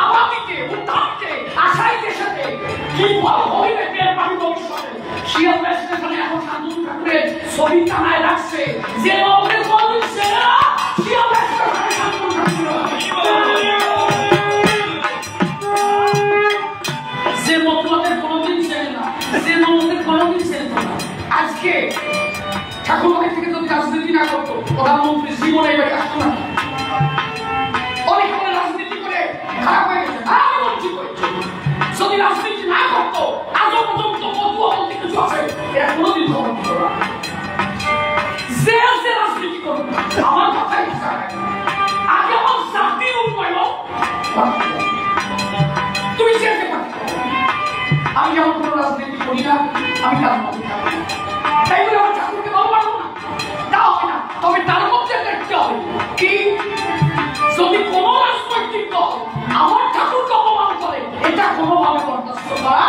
আবাদিকে উত্তাপকে আশাই দেশাতে কি ফল হইবে পেট পানি ভবিষ্যতে শিয়ালদা স্টেশনে এখন শান্তনু ঠাকুরের ছবি টানায় রাখছে যে আমাদের বলুন সেরা শিয়ালদা স্টেশনে শান্তনু ঠাকুর যে মতবাদের কোনোদিন ছেড়ে না যে মতের কোনোদিন ছেড়ে না। আজকে ঠাকুরবাড়ি থেকে যদি রাজনীতি না করতো প্রধানমন্ত্রী জীবনে এবারে আসতো না। অনেক রাজনীতি করে খারাপ হয়ে গেছে আমি বলছি যদি রাজনীতি না করতো আজও পর্যন্ত মতুয়া বলতে কিছু আছে এরা কোনোদিন খবর দিত না। যে আছে রাজনীতি করবে আমার কথাই আগে আমার জাতির উন্নয়ন তুমি যেতে পারছো। আমি যেমন কোনো রাজনীতি করি না আমি তার মধ্যে তাই বলে আমার ঠাকুরকে ভালো পারবো না তা হবে না। তবে তার মধ্যে দেখতে হবে কি যদি কোন রাজনৈতিক দল আমার ঠাকুরকে অপমান করে এটা কোনোভাবে বরদাস্ত করা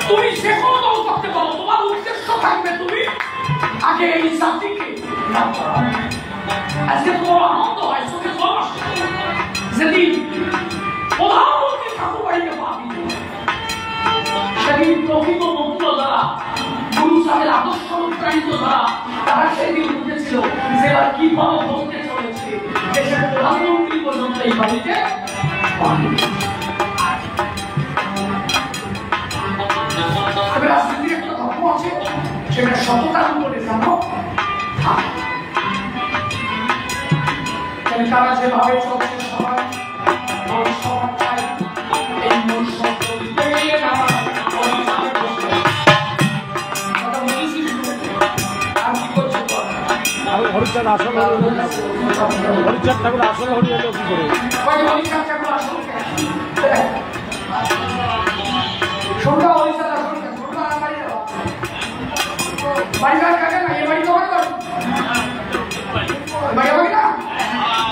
তুমি যে কোনো দল করতে পারো তোমার উদ্দেশ্য থাকবে তুমি আগে এই জাতিকে আজকে তোমার আনন্দ হয় চোখে জল আসে যেদিন প্রধানমন্ত্রী ঠাকুরবাড়িকে পাবি সেদিন প্রকৃত বন্ধুরা যারা গুরুচাঁদের আদর্শ অনুপ্রাণিত যারা তারা সেদিন উঠেছিল যে এবার কিভাবে বলতে চলেছে দেশের প্রধানমন্ত্রী পর্যন্ত এই বাড়িতে রাজনীতির একটা ধর্ম আছে সেটা সততার উপরে জানো তারা যেভাবে চলছে সবাই এই মূল হরিচাঁদ আসল হরিচাঁদ ঠাকুর আসল হরি হলো কি করে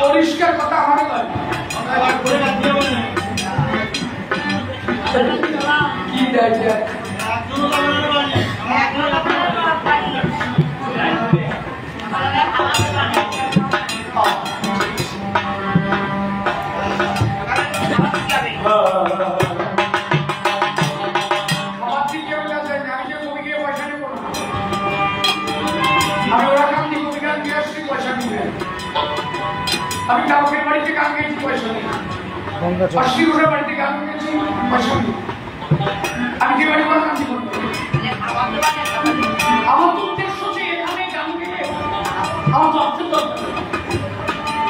পরিষ্কার কথা আমার কি দেয় আমি ওরা আমি কাউকে বাড়িতে গান গেয়েছি পয়সা নেই, আর শিরুরের বাড়িতে গান গেয়েছি পয়সা নেই। আমি যে বাড়ি করে কাজ করবো, আমার তো উদ্দেশ্য যে এখানে গান গেয়ে আমার তো অর্থ দরকার।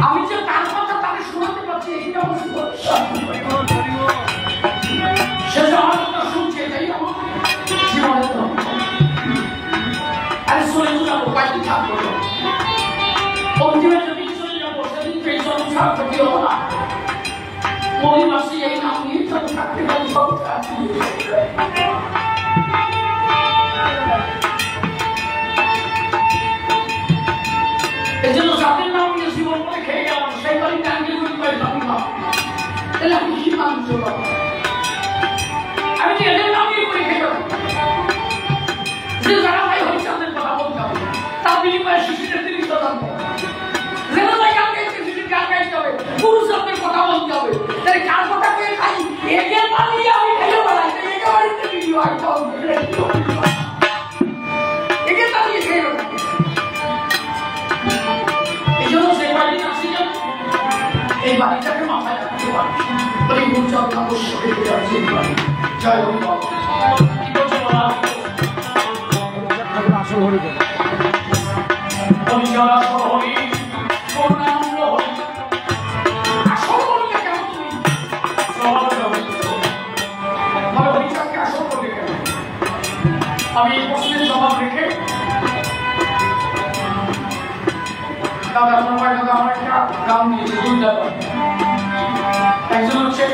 আমি যে তার কথা তাকে শোনাতে পারছি এইটা আমার সে যে আমার কথা শুনছে এটাই আমার জীবনের ধর্ম। আরে চলে যাবো কয়েকদিন থাকবো, অন্তিমে যদি চলে যাবো সেদিন সেই সংসার ক্ষতি হবো না। মহিমাসী এই নাম নিয়ে চলে থাকতে পারি সংসার। এই জন্য যাদের নাম নিয়ে জীবন করে খেয়ে গেলাম সেই বাড়িতে আগে যদি পাইলাম না, তাহলে আমি কি মানুষ হলাম? আমি যে এদের নাম নিয়ে করে খেয়ে গেলাম, যে যারা ভাই হরিচাঁদের কথা বলতে হবে তার বিনিময়ে শিশুদের 30% যেন তাই গান গাইতে শিশুর গান গাইতে হবে, পুরুষদের কথা বলতে হবে। তাই কার কথা কে খাই একে পালিয়ে আমি খেয়ে বেড়াই, একে বাড়িতে ভিডিও আইতে হবে, একে পালিয়ে খেয়ে বেড়াই। এই জন্য সেই বাড়ি আসি যান, এই বাড়িটাকে মাথায় রাখতে পারি বলে গুরুচন্দ্র অবশ্যই জয় হোক। কি বলছে বলা আসল হরি হরিচরা হরি পূর্ণানন্দ হরি। আসল বলতে কেন তুমি হরিচাঁদকে আসল বলতে কেন? আমি এই প্রশ্নের জবাব রেখে দাদা আপনার ভাই দাদা আমার একটা গান নিয়েছে, দুই দাদা। একজন হচ্ছে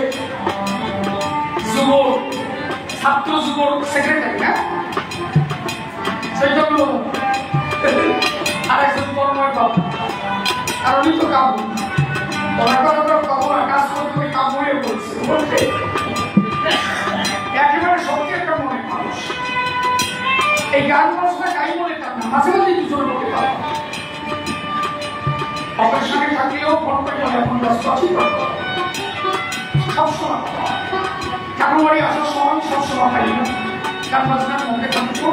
যুব ছাত্র যুব সেক্রেটারি, না সেইটা হলো, আর একজন কর্ময় বাবু, আর উনি তো কাবু। ওনার কথা কখনো কাজ করতে ওই কাবু হয়ে বলছে, একেবারে সত্যি একটা মনের মানুষ। এই গান বাজনা গাই মনে তার না, মাঝে মাঝে দুজনের মধ্যে পাবো। অপারেশনে থাকলেও ফোন করে বলে এখন ব্যস্ত আছি, সবসময় জানুয়ারি আসার সময় সবসময় পাই না, গান বাজনার মধ্যে থাকতো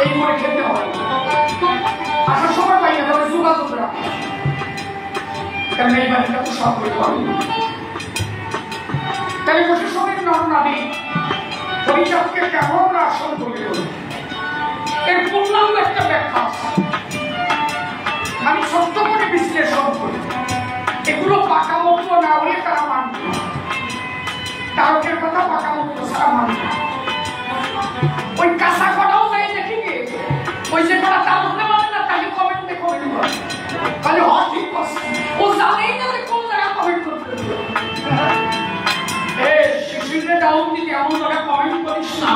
এই করে খেতে হয়। আসার সময় পাই না, তবে যোগাযোগ রাখি, কারণ এই বাড়িটা তো সব করে পারি। তাই বসে সময় নাম নামে হরিচাঁদকে কেমন আমরা আসল বলে বলি, এর পূর্ণাঙ্গ একটা ব্যাখ্যা আমি ছোট্ট করে বিশ্লেষণ করি। এগুলো পাকা মতো না হলে তারা মানবে, তারকের কথা পাকা মতো তারা মানবে। ওই কাঁচা কটাও তাই দেখি গে, ওই যে কটা তার হতে পারে না, তাকে কমেন্টে কমেন্ট করে তাহলে হ ঠিক করছে, ও জানেই না যে কোন জায়গায় কমেন্ট করতে। শিশিরে ডাউন দিতে এমন জায়গায় কমেন্ট করিস না,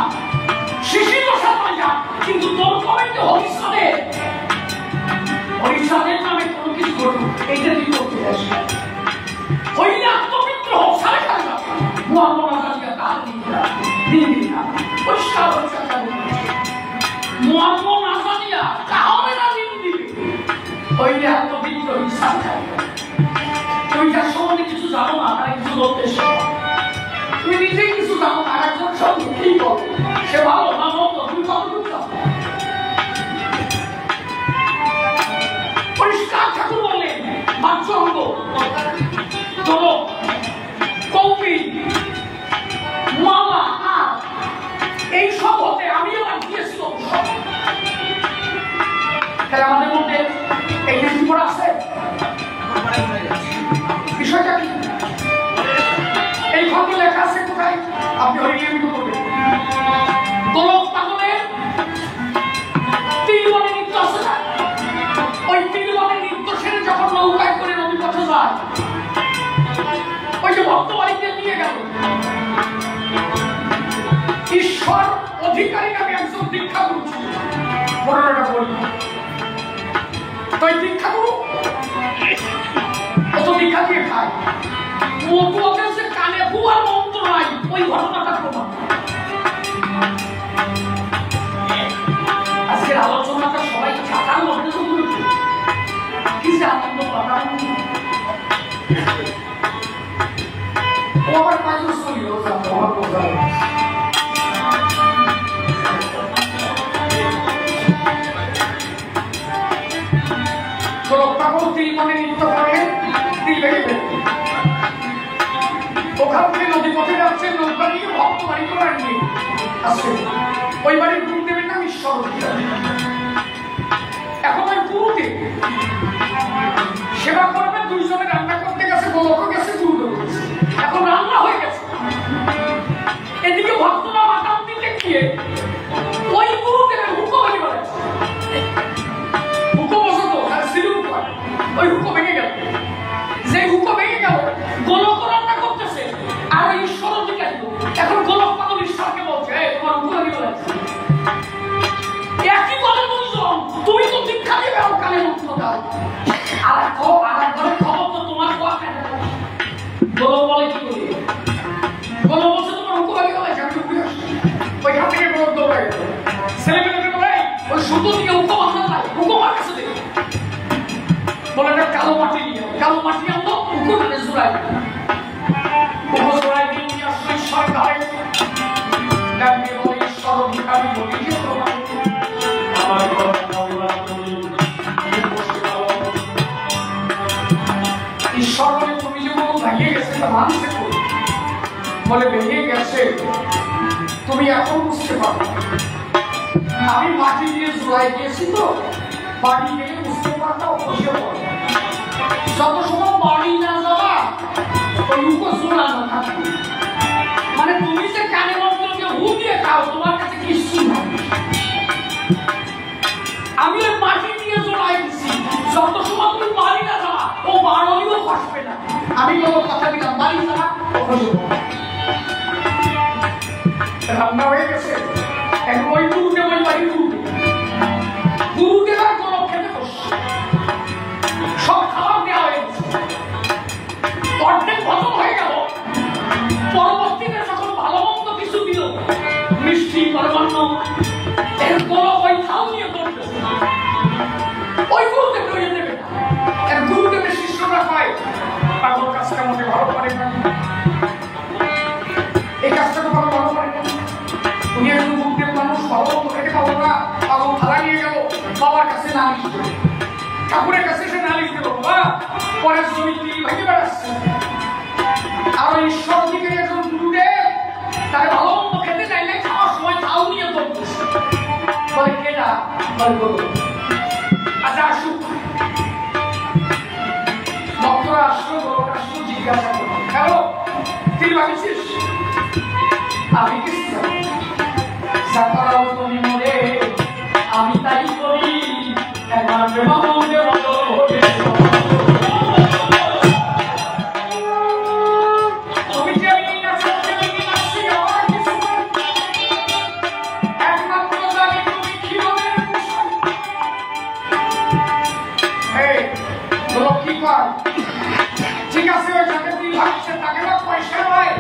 শিশির বসা পাই যা, কিন্তু তোর কমেন্টে হরিচাঁদে হরিচাঁদের নামে কোনো কিছু করবো এইটা তুই করতে আসি হইলে আত্মমিত্র হোক সাড়ে সাড়ে মোহাম্মদ আজাদিয়া তার দিবি না পরিষ্কার মোহাম্মদ আজাদিয়া তাহলে না দিবি হইলে আত্মমিত্র হিসাব তুমি যার সম্বন্ধে কিছু জানো না, তারা কিছু বলতে তুমি নিজেই কিছু জানো না, একজন সব কি বলো সে ভালো না মতো তুমি কত বুঝতে পরিষ্কার ঠাকুর বললেন বাচ্চঙ্গ দোলক কৌপি মালা আর এই সব হতে আমি আমার দিয়েছিল। তাহলে আমাদের মধ্যে এই নীতিপর আছে, বিষয়টা কি? এই খন্ডে লেখা আছে কোথায়? আপনি হরিলিপিত করবেন। দোলক পাগলের তিন বনে নৃত্য আছে না, ওই তিন বনে নৃত্য সেরে যখন নৌকায় করে নদী পথে যায়, ওই যে ভক্ত বাড়িতে নিয়ে গেল, ঈশ্বর অধিকারী নামে একজন দীক্ষা করছে, ঘটনাটা বলবো। তো এই দীক্ষা করু ও তো দীক্ষা দিয়ে খায়, ওদের যে কানে বুয়ার মন্ত্র নাই, ওই ঘটনাটা প্রমাণ। আজকের আলোচনাটা সবাই চাকার মধ্যে কি যে আনন্দ পাঠান, ও আবার কয়েকজন শরীর পাগল তিনি মনে নৃত্য করে ভেঙে ফেলে ওখান থেকে নদী পথে যাচ্ছে নৌকা নিয়ে ভক্ত বাড়ি করে নিয়ে আসছে। ওই বাড়ির গুরুদেবের নাম ঈশ্বর। এখন ওই গুরুদেব সেবা করবে, দুইজনে রান্না করতে গেছে, গোলক গেছে, গুরুদেব গেছে। এখন রান্না হয়ে গেছে, এদিকে ভক্তরা মাতাল দিতে গিয়ে ওই গুরুদেবের হুকো ভেঙে বেড়াচ্ছে। হুকো বসত আর সিলুক হয়, ওই হুকো ভেঙে গেল। যে হুকো ভেঙে গেল, গোলক রান্না করতেছে আর ওই ঈশ্বর দিকে এখন গোলক পাগল ঈশ্বরকে বলছে তোমার হুকো ভেঙে বেড়াচ্ছে। একই বলে দুইজন, তুমি তো দীক্ষা দেবে আর কানে মন্ত্র দাও, আর ঘরের খবর তো তোমার কোয়া কেন? গোলক বলে কি করি? গোলক বলছে তোমার হুকো ভেঙে বেড়াচ্ছে, আমি হুকুই আসছি। ওইখান থেকে গোলক দৌড়াই গেল। ছেলেমেয়েদের বলে ওই সুতো দিয়ে হুকো বাঁধা যায়, হুকো আমার কাছে দেবে। বলে না কালো মাটি নিয়ে, কালো মাটি আনলো, হুকো মানে জোড়াই হুকো জোড়াই দিয়ে নিয়ে আসলো ঈশ্বর ঘরে। ডাকিয়ে বলে ঈশ্বর ভিখারি বলি যে তোমার ঈশ্বর বলে তুমি যে কোনো ভেঙে গেছে তা মানছে করি। বলে ভেঙে গেছে তুমি এখন বুঝতে পারো, আমি মাটি দিয়ে জোড়াই দিয়েছি তো, বাড়ি গেলে বুঝতে পারতাম বসে পড়ে। যত সময় বাড়ি না যাওয়া ওই উপ জোড়ানো থাকবে, মানে তুমি যে কানে মন্ত্রকে হু দিয়ে খাও তোমার কাছে কিছু না। আমি ওই মাটি দিয়ে জোড়াই দিচ্ছি, যত সময় তুমি বাড়ি না যাওয়া ও বাড়িও বসবে না। আমি কোনো কথা দিলাম বাড়ি যাওয়া ও বসবে। রান্না হয়ে গেছে, এখন ওই গুরুদেব ওই বাড়ির গুরুদেব আর গোলক খেতে বসছে। সব খাবার দেওয়া হয়ে গেছে, অর্ধেক খতম হয়ে গেল। পরবর্তীতে যখন ভালো মন্দ কিছু দিল, মিষ্টি পরমান্ন, এর গোলক ওই থাল নিয়ে করতেছে। ওই গুরুদেব রয়ে দেবে না। এর গুরুদেবের শিষ্যরা পায় পাগল কাজটা মোটে ভালো পারে না, এই কাজটা তো ভালো পারে না। উনি একজন গুরুদেব মানুষ, ভালো মন্দ খেতে পাবো না, পাগল থালা নিয়ে গেল বাবার কাছে নালিশ দিল, ঠাকুরের কাছে সে নালিশ দিল, বাবা পরের জমি ভেঙে বেড়াচ্ছে। আর ঈশ্বর দিকে একজন গুরুদেব তার ভালো মন্দ খেতে চাই না, খাওয়ার সময় থাল নিয়ে করতেছে। বলে কেনা বলে বলো আচ্ছা আসুক। ভক্তরা আসলো, গোলক আসলো, জিজ্ঞাসা করলো হ্যালো তুই ভাবিছিস আমি কিছু সাকারাও তুমি মরে আমি তাই করি একবার প্রেমানন্দে বলো তুমি যে আমি না সত্যি আমি নাচি আমার কিছু একমাত্র জানি তুমি কিভাবে এই গোলক কি কর ঠিক আছে ওই যাকে তুই ভাবছে তাকে না পয়সা নয়,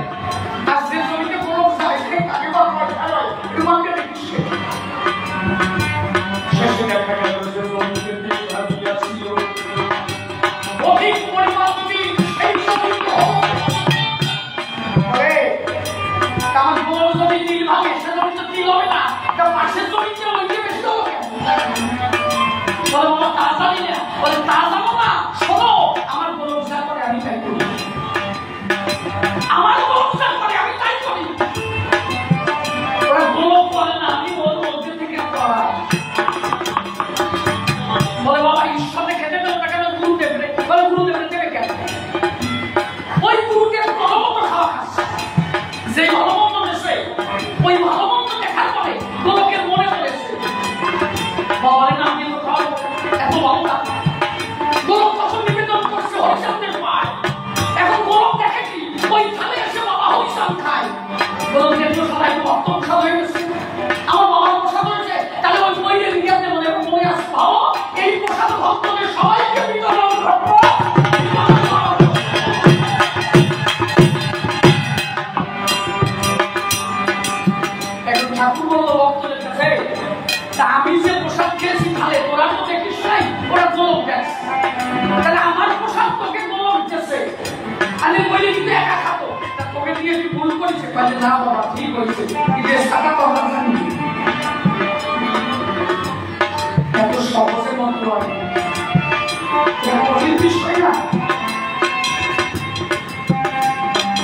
আর যে জমিতে গোলক যায় সে তাকে বা পয়সা নয়, তোমাকে দেখিস শেষে দেখা গেল যে জমিতে তিল ভাবিয়াছিল অধিক পরিমাণ তিল এই জমিতে আমার গোল জমি তিল ভাবে সে জমিতে তিল হবে না, তা পাশের জমিতে ওইটা বেশি হবে। বলে বাবা তা জানি না, বলে তা জানো না, শোনো আমার গোলক যা করে আমি তাই করি, আমার গোলক যা করে আমি তাই করি। ওরা গোলক করে না, আমি ওর মধ্যে থেকে করা। বলে বাবা ঈশ্বরে খেতে দেবো না কেন গুরুদেব রে? বলে গুরুদেবের দেবে কেন? ওই গুরুদেব ভালো মন্দ খাওয়া খাচ্ছে, যে ভালো মন্দ দেশে ওই ভালো মন্দ দেখার পরে গোলকের মনে পড়েছে বাবা না আমি তো খাওয়াবো এত ভালো না। গোলক তখন নিবেদন করছে হরিচাঁদের পায়, এখন গোলক দেখে কি ওই থালে এসে বাবা হরিচাঁদ খায়। গোলকের তো সবাই ভক্ত প্রসাদ হয়ে গেছে, আমার বাবার প্রসাদ হয়েছে, তাহলে ওই বইয়ের ইতিহাসে মনে মনে আসছে বাবা এই প্রসাদ ভক্তদের সবাইকে বিতরণ করবো। এখন ঠাকুর বলল ভক্তদের কাছে তা আমি যে প্রসাদ খেয়েছি তাহলে তোরা তো দেখিস নাই ওরা গোলক দেখছে, তাহলে আমার প্রসাদ তোকে গোলক দিতেছে, আমি বলি কিন্তু একা খাবো তা তোকে দিয়ে কি ভুল করেছে? বলে না বাবা ঠিক হয়েছে, কিন্তু সাদা কথা জানি এত সহজে মন্ত্র হয় কঠিন বিষয় না।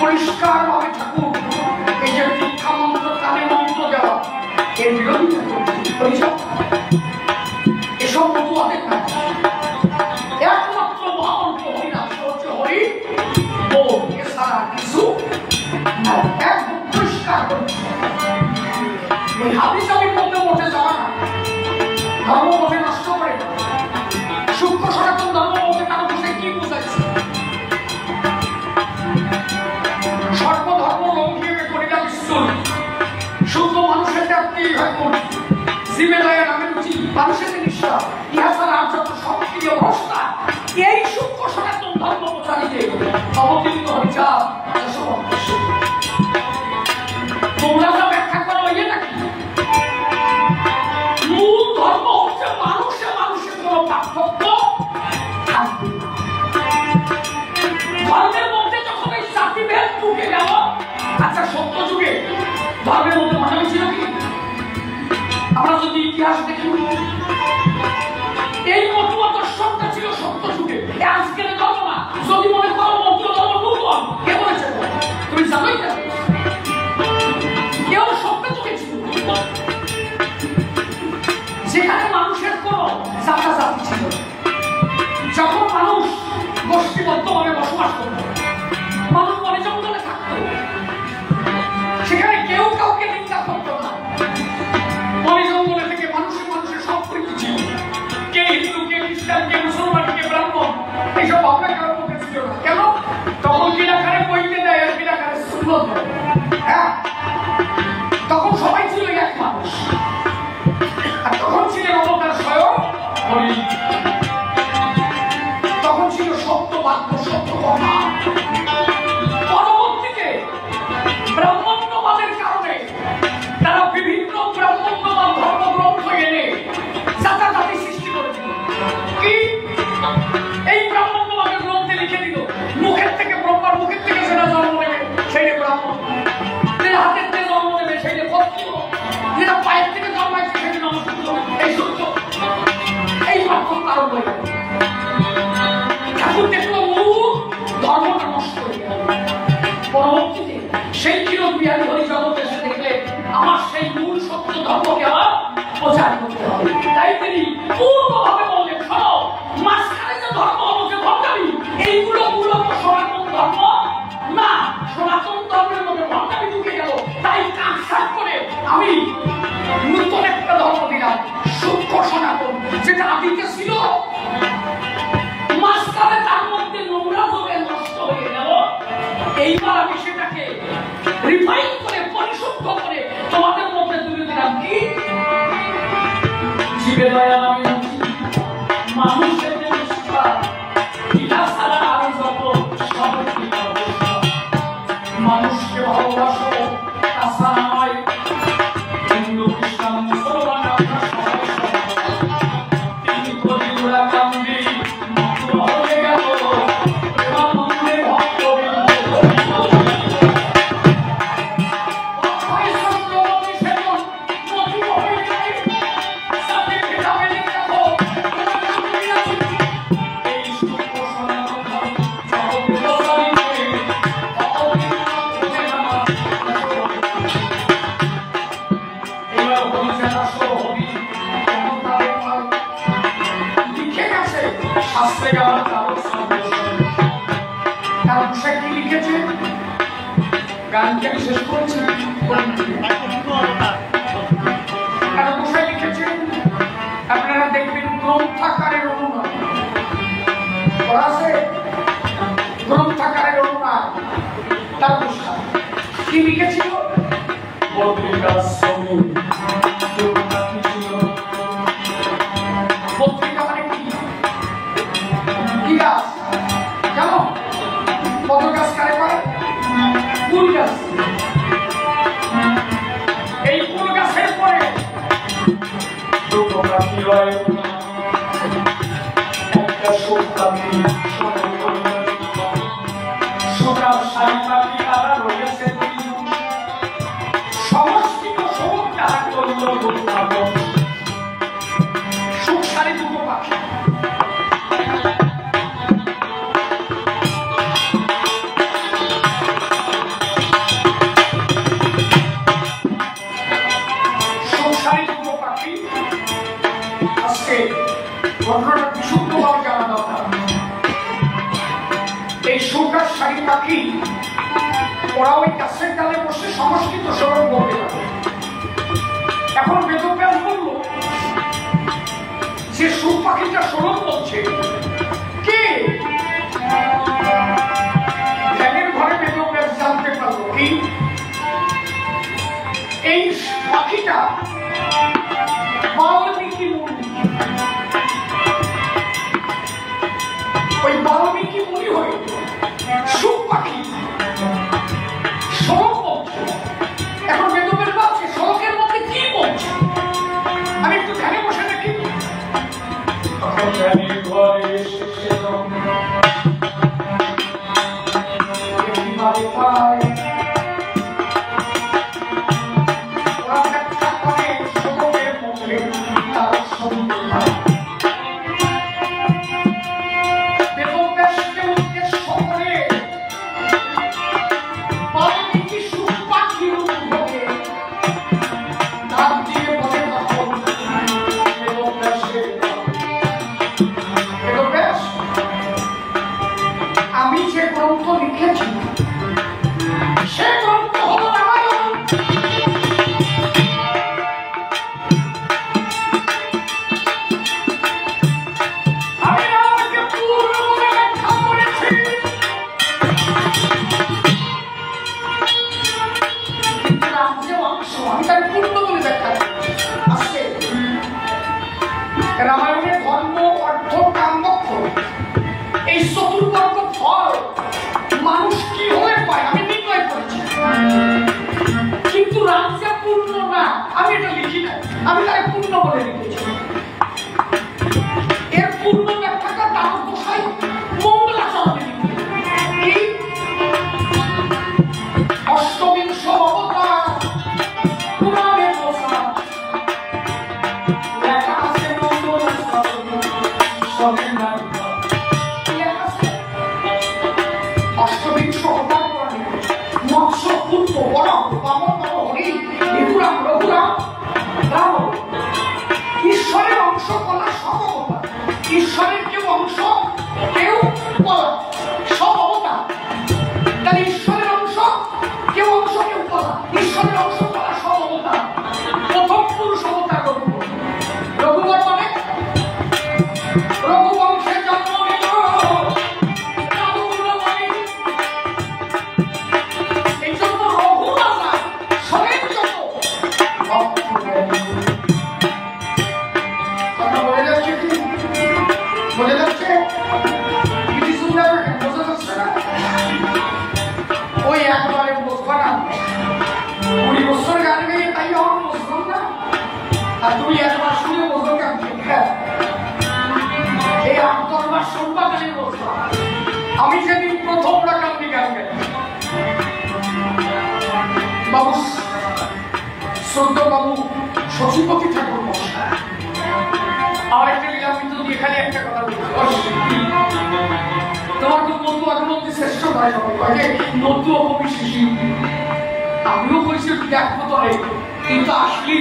পরিষ্কারভাবে ঠাকুর এই যে দীক্ষা মন্ত্র কানে মন্ত্র দেওয়া এর বিরোধিতা করছে। এসব মতুয়াদের কাজ। একমাত্র মহামন্ত্র হরিনাম হচ্ছে হরি বোল, এছাড়া কিছু একদম পরিষ্কার করছে। ওই হাবিজাবির মধ্যে মধ্যে যাওয়া না, ধর্মপথে নষ্ট করে সূক্ষ্ম সনাতন ধর্ম মধ্যে কারো বসে কি বুঝাইছে? সর্বধর্ম লঙ্ঘিয়ে করিলা বিশ্বর শুদ্ধ মানুষের ব্যাপ্তি জিমেলায় নামের উচিত মানুষের নিষ্ঠা ইহা ছাড়া আর যত সক্রিয় ভ্রষ্টা এই সূক্ষ্ম সনাতন ধর্ম প্রচারিতে অবতীর্ণ হয়ে যা তোমরা যা ব্যাখ্যা করো ইয়ে নাকি মূল ধর্ম হচ্ছে মানুষে মানুষের কোন পার্থক্য থাকবে। ধর্মের মধ্যে যখন এই জাতিভেদ ঢুকে গেল, আচ্ছা সত্য যুগে ধর্মের মধ্যে মানাবি ছিল কি? আমরা যদি ইতিহাস দেখি এই মতুয়া দর্শনটা ছিল সত্য যুগে, আজকের ধর্ম না। যদি মনে করো মতুয়া ধর্ম নূতন, কে বলেছে? তুমি জানোই না, কেউ সত্য যুগে ছিল যেখানে মানুষের কোন জাতি ছিল। যখন মানুষ গোষ্ঠীবদ্ধভাবে বসবাস করত, মানুষ বনে জঙ্গলে থাকত, সেখানে কেউ কাউকে নিন্দা করত না। বনে জঙ্গলে থেকে মানুষের মানুষের সম্পর্ক ছিল, কে হিন্দু, কে খ্রিস্টান, কে মুসলমান, কে ব্রাহ্মণ, এইসব ভাবনা কারোর মধ্যে ছিল না। কেন? তখন কিনাকারে বইতে দেয় আর কিনাকারে সুন্নত দেয়। হ্যাঁ, তখন সবাই ছিল এক মানুষ, আর তখন ছিলেন অবতার স্বয়ং হরি। তখন ছিল সত্য বাক্য, সত্য কথা। পরবর্তীতে ব্রাহ্মণ্যবাদের কারণে তারা বিভিন্ন ব্রাহ্মণ্যবাদ ধর্মগ্রন্থ এনে জাতি সৃষ্টি করেছিল। কি এই ব্রাহ্মণ্যবাদের গ্রন্থে লিখে দিল মুখের থেকে ব্রহ্মার মুখের থেকে সেটা জন্ম নেবে সেইটা ব্রাহ্মণ, যেটা হাতের থেকে জন্ম নেবে সেইটা ক্ষত্রিয়, যেটা পায়ের থেকে জন্মাইছে সেটা নমস্কৃত, এই সত্য। এই পার্থক্য আরম্ভ হয়ে গেল। ঠাকুর দেখলো মূল ধর্মটা নষ্ট হয়ে গেল। পরবর্তীতে সেই চিরবিহারী হরি জগৎ এসে দেখলে আমার সেই মূল সত্য ধর্মকে আবার প্রচার করতে হবে। তাই তিনি পূর্ণভাবে বললেন, শোনো, মাঝখানে যে ধর্ম হলো, যে ভণ্ডামি, এইগুলো মূলত সনাতন ধর্ম না। সনাতন ধর্মের মধ্যে ভণ্ডামি ঢুকে গেল, তাই কাটছাট করে আমি নতুন একটা ধর্ম দিলাম, সূক্ষ্ম সনাতন, যেটা আদিতে ছিল। মাঝখানে তার মধ্যে নোংরা জমে নষ্ট হয়ে গেল। এইবার আমি সেটাকে রিফাইন করে পরিশুদ্ধ করে তোমাদের মধ্যে তুলে দিলাম। কি জীবে দয়া নামে মানুষের যে নিষ্ঠা, ইহা ছাড়া আর যত সব মানুষকে ভালোবাসো, তাছাড়া নয়। হিন্দু খ্রিস্টান মুসলমান আমরা সবাই তিনি প্রতিগুলা কান্দি হয়ে গেল প্রেমানন্দে ভক্ত গানকে শেষ করেছি। আপনারা দেখবেন গ্রন্থাকারের অনুমান আছে, গ্রন্থাকারের অনুমান। তার কি লিখেছিল? পত্রিকা মানে কি গাছ জানো? কত গাছ কারে পায়? ফুল গাছ। এই ফুল গাছের পরে একটা সমষ্টিত সবুজ তাহার সুখারি দুটো পাখি। সুকার শাড়ি পাখি ওরা ওই গাছের ডালে বসে সংস্কৃত স্মরণ করতে পারে। এখন বেদব্যাস বলল যে সুখ পাখিটা স্মরণ করছে কে? ধ্যানের ঘরে বেদব্যাস জানতে পারলো কি এই পাখিটা বাল্মীকি মুনি। ওই বাল্মীকি মুনি হয়ে সুখ পাখি সড়ক বলছে। এখন বেদব্যাস ভাবছে সড়কের মধ্যে কি বলছে, আমি একটু ধ্যানে বসে দেখি। আমি যে গ্রন্থ লিখেছি সে গ্রন্থ হল রামায়ণ। আমি রামকে পূর্ণ বলে ব্যাখ্যা করেছি। রাম যে অংশ আমি তার পূর্ণ বলে ব্যাখ্যা করেছি। আজকে রামায়ণের ধর্ম অর্থ কাম মোক্ষ এই চতুর্বর্গ ফল মানুষ কি হয়ে পায় আমি নির্ণয় করেছি, কিন্তু রাজ্য পূর্ণ না আমি এটা লিখি না, আমি তাকে পূর্ণ বলে লিখেছি। এর পূর্ণ ব্যাখ্যাটা দারুণ গোসাই মঙ্গলাচরণে লিখেছি। অষ্টবিংশ অবতার পুরাণে প্রসার লেখা আছে মঙ্গলাচরণ সবে না। অষ্টবিংশ অবতার পুরাণে মৎস্য পূর্ব বড় বামন হরি বিপুরাম রঘুরাম রাম। ঈশ্বরের অংশ কলা সব অবতার, ঈশ্বরের কেউ অংশ কেউ কলা সব অবতার। তাহলে ঈশ্বরের অংশ কেউ অংশ কেউ কলা, ঈশ্বরের অংশ কলা সব অবতার। প্রথম পুরুষ অবতার রঘুবর। রঘুবর মানে রঘুবংশে জন্ম নিল এই জন্য রঘু রাজা সবের জন্য কথা বলে যাচ্ছে কি বলে যাচ্ছে কিছু সুন্দর বোঝা যাচ্ছে না। ওই একবারে বসবা না 20 বছর গান গেয়ে তাই আমার বসলাম না, আর তুমি একবার শুনে বসো কেন? এই 8-10 মাস শুনবা তাই বসবা। আমি যেদিন প্রথম রাখাল গান গাই বাবু শ্রদ্ধ বাবু শশীপতি ঠাকুর মশাই আমার একটা লীলামিত দিয়ে খালি একটা কথা বলছি, তোমার তো নতু আগমন্ত্রী শ্রেষ্ঠ ভাই হবে নতু অপবি শিশি। আমিও বলছি দেখবো তো কিন্তু আসলি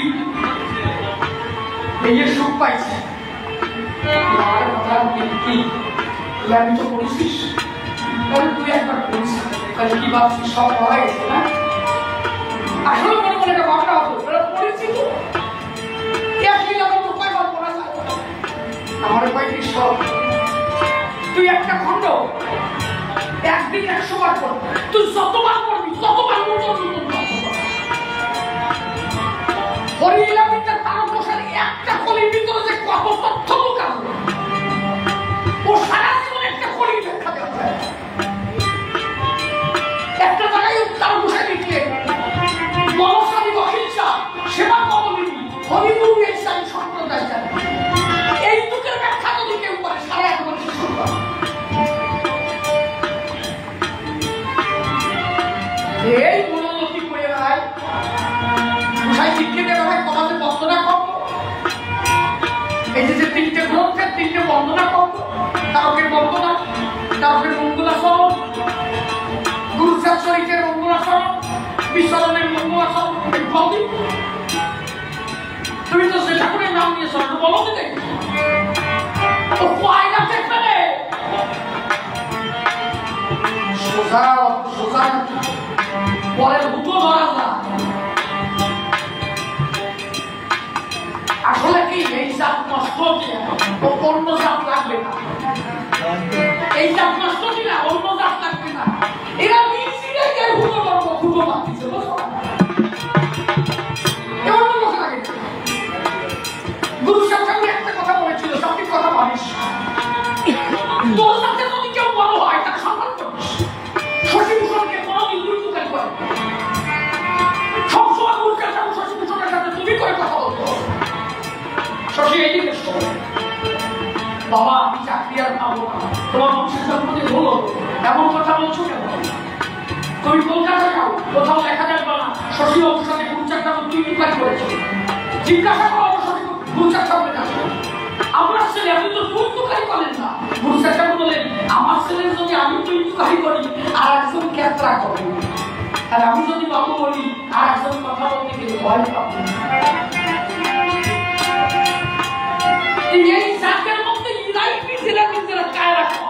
এই যে সুখ পাইছে আমার কথা কি আমি তো বলছিস তাহলে তুই একবার বলিস তাহলে কি ভাবছিস সব হওয়া গেছে না? আসলে মনে মনে একটা ভাবনা হতো পড়েছি তো কয়বার পড়া যায় আমার কয়েকটি সব তুই একটা খন্ড একদিন 100 বার পড়বি, তুই যতবার পড়বি ততবার হরিলীলাবিদ্যার তারকমশালী একটা কলির ভিতরে যে কত তথ্য লুকানো ও সারা জীবন একটা কলির ব্যাখ্যা দেওয়া যায়। একটা জায়গায় তারকমশালী লিখলে মনসাদি অহিংসা সেবা কমলিনী হরিগুরু এই সারি সম্প্রদায় জানে। এই দুঃখের ব্যাখ্যা যদি কেউ করে সারা একবার শেষ করে এই মনোমতি করে বেড়ায় বুঝাই শিক্ষিতে বেড়ায় তোমাদের বন্দনা করবো। এই যে 3টে গ্রন্থের 3টে বন্দনা করবো, তারকের বন্দনা, তারকের মঙ্গলাচরণ, গুরুচাচরিতের মঙ্গলাচরণ, বিচরণের মঙ্গলাচরণ। তুমি তো সে ঠাকুরের নাম নিয়ে চলো বলো দিতে ও পায়না দেখবে পরের হুতো ধরা যায়। আসলে কি এই জাত নষ্ট অন্য জাত লাগবে না, এই জাত নষ্ট কিনা অন্য জাত লাগবে না, এরা মিশিয়ে গিয়ে হুতো ধরব খুঁটো মারতেছে। গুরু সাহেব একটা কথা বলেছিল, সঠিক কথা মানিস, তোর সাথে যদি কেউ বড় হয় তাকে সম্মান করিস। শশীভূষণকে কোনোদিন দুর্নীতি করে সবসময় গুরু সাহেব শশীভূষণের সাথে তুমি করে কথা বলতো। শশী এইদিকে বাবা আমি চাকরি আর পাবো না, তোমার বংশের সম্পত্তি হলো, এমন কথা বলছো কেন? তুমি কলকাতা যাও, কোথাও দেখা যাবে না শশী বাবুর সাথে গুরু চাকরা তুই ইনকাজ করেছো। জিজ্ঞাসা করো শশী গুরু চাকরার কাছে, আমার ছেলে আপনি তো দুর্নীতি করেন না। গুরু চাকরা বললেন আমার ছেলে যদি আমি দুর্নীতি করি আর একজন ক্যাতরা করেন, আর আমি যদি বাবু বলি আর একজন কথা বলতে গেলে ভয় পাবো। এই জাতের মধ্যে নিজেরা কায় রাখো,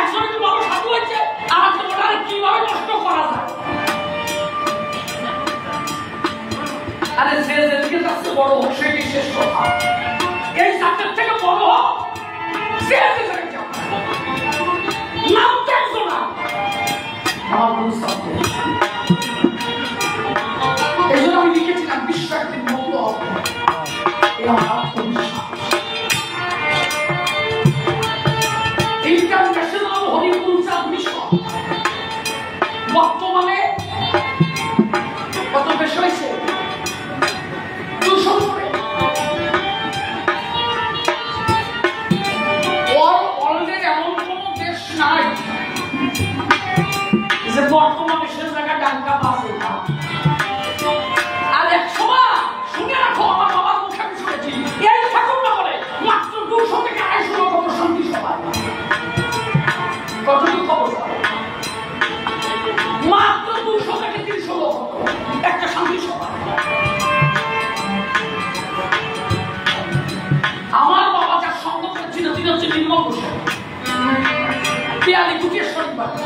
একজন বড় সাধু হয়েছে আর তোমরা কিভাবে নষ্ট করা যায়। আরে যে যেদিকে যাচ্ছে বড় হোক সেটাই শেষ কথা। এই জাতের থেকে বড় হোক সে নাম দেখছো না আমার গুরু সাথে। এই জন্য আমি লিখেছিলাম বিশ্ব একদিন মন্দ হবে, ইন্টারন্যাশনাল হরিপুর চাঁদ মিশন বর্তমানে কত বেশ হয়েছে 200 করে। অলরেডি এমন কোন দেশ নাই যে বর্তমানে সে জায়গায় ডাঙ্গা বাজে না। আর এক সময় শুনে রাখো, আমার বাবার মুখে আমি শুনেছি এই ঠাকুর না বলে মাত্র 200 থেকে 250 লক্ষ শান্তি সভা। কতটুকু খবর মাত্র 200 থেকে 300 লক্ষ একটা শান্তি সভা। আমার বাবা যার সঙ্গ করছিল তিনি হচ্ছে নির্মল হোসেন, পিয়ালি কুটিয়েশ্বরী বাড়ি।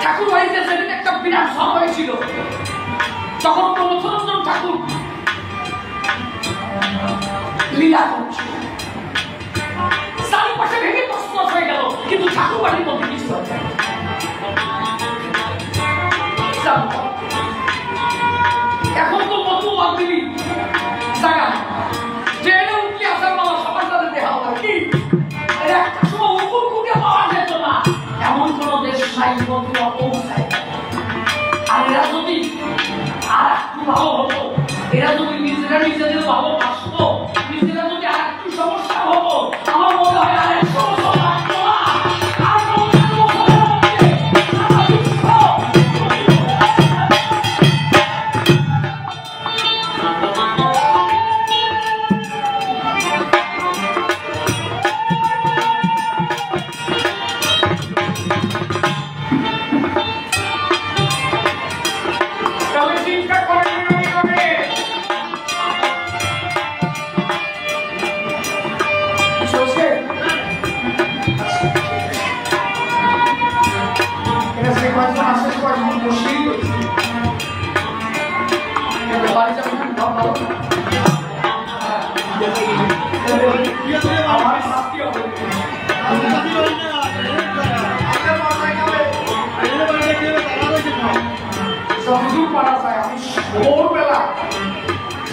ঠাকুর বাড়িতে সেদিন একটা বিরাট সভা হয়েছিল, তখন প্রমথরঞ্জন ঠাকুর লীলা করছিল, চারিপাশে ভেঙে তছনছ হয়ে গেল, কিন্তু ঠাকুর বাড়ির মধ্যে কিছু আছে। এখন তো মতো দিবি জায়গা ট্রেনে উঠলে আসার বাবা সবার সাথে দেখা হবে কি একটা সময় উপর কুটে পাওয়া যেত না, এমন কোন দেশ নাই অবস্থায়। আর এরা যদি আর একটু ভালো হতো, এরা যদি নিজেরা নিজেদের ভালোবাসতো, নিজেরা যদি আর একটু সমস্যা হতো, আমার মনে হয় আর 100 বছর লাগতো না।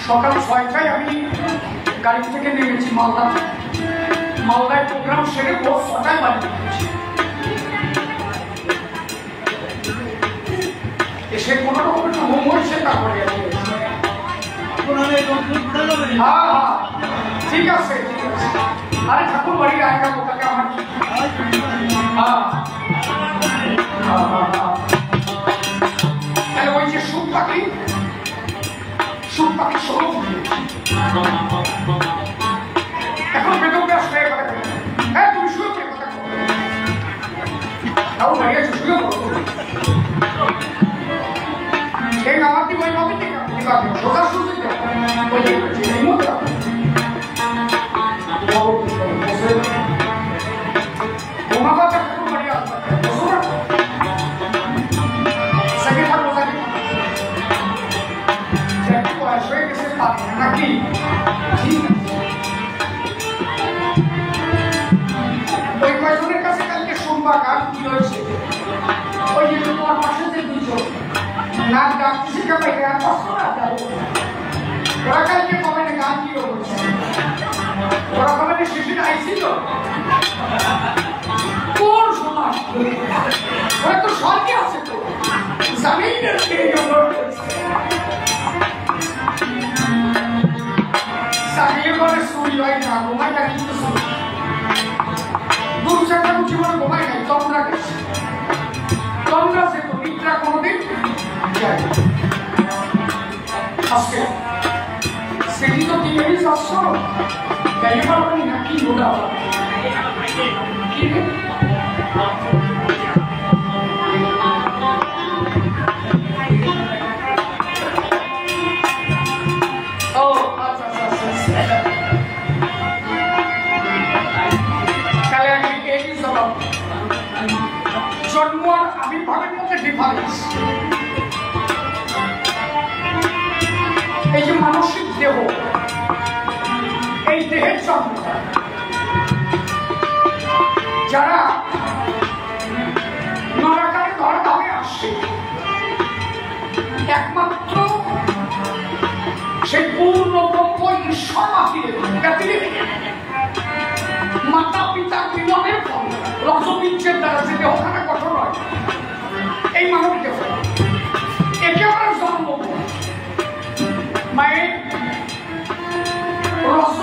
সকাল 6টায় আমি গাড়ি থেকে নেমেছি মালদায় প্রোগ্রাম সেরে ভোর 6টায় বাড়ি এসে কোনো রকম একটু ঘুম হয়েছে, তারপরে হ্যাঁ ঠিক আছে ঠিক আছে। আরে ঠাকুর বাড়ি আয়গা ওটাকে আমার তাহলে ওই যে সুখ পাখি সব এখন বেদব্যাস হয়ে কথা বলি, হ্যাঁ তুমি শুয়ে কে কথা বলো ভাইয়া শুয়ে বলো সেই নামাতি বই নবী থেকে সোজা সুযোগ হয়েছে ওই যে তোমার পাশে যে দুজন নাক ডাকতেছে কেমন কষ্ট না ওরা কালকে কমেন্টে গান কি বলছে ওরা কমেন্টে শিশুটা আইছিল কোন সমাজ ওরা তো স্বর্গে আছে তো জমিনের সাকিয়ে বলে সুরি হয় না ঘুমাই না কিন্তু সুরি দু চারটা উঠি বলে ঘুমাই নাই তন্দ্রা গেছে তন্দ্রা সে তো নিদ্রা কোনোদিন যায় আজকে সেটি তো টিমেরই সস্য গাড়ি পারবেন না কি ওটা কি জন্ম আর আবির্ভাবের মধ্যে ডিফারেন্স এই যে মানসিক দেহ এই দেহের জন্ম যারা নরাকারে ধরাধামে আসছে একমাত্র সেই পূর্ণ ব্রহ্ম ঈশ্বর মাতা পিতা মিলনের ফল রক্তবীর্যের দ্বারা যে দেহখানা গঠন হয় এই মানব দেহ একেবারে জন্ম মায়ের রস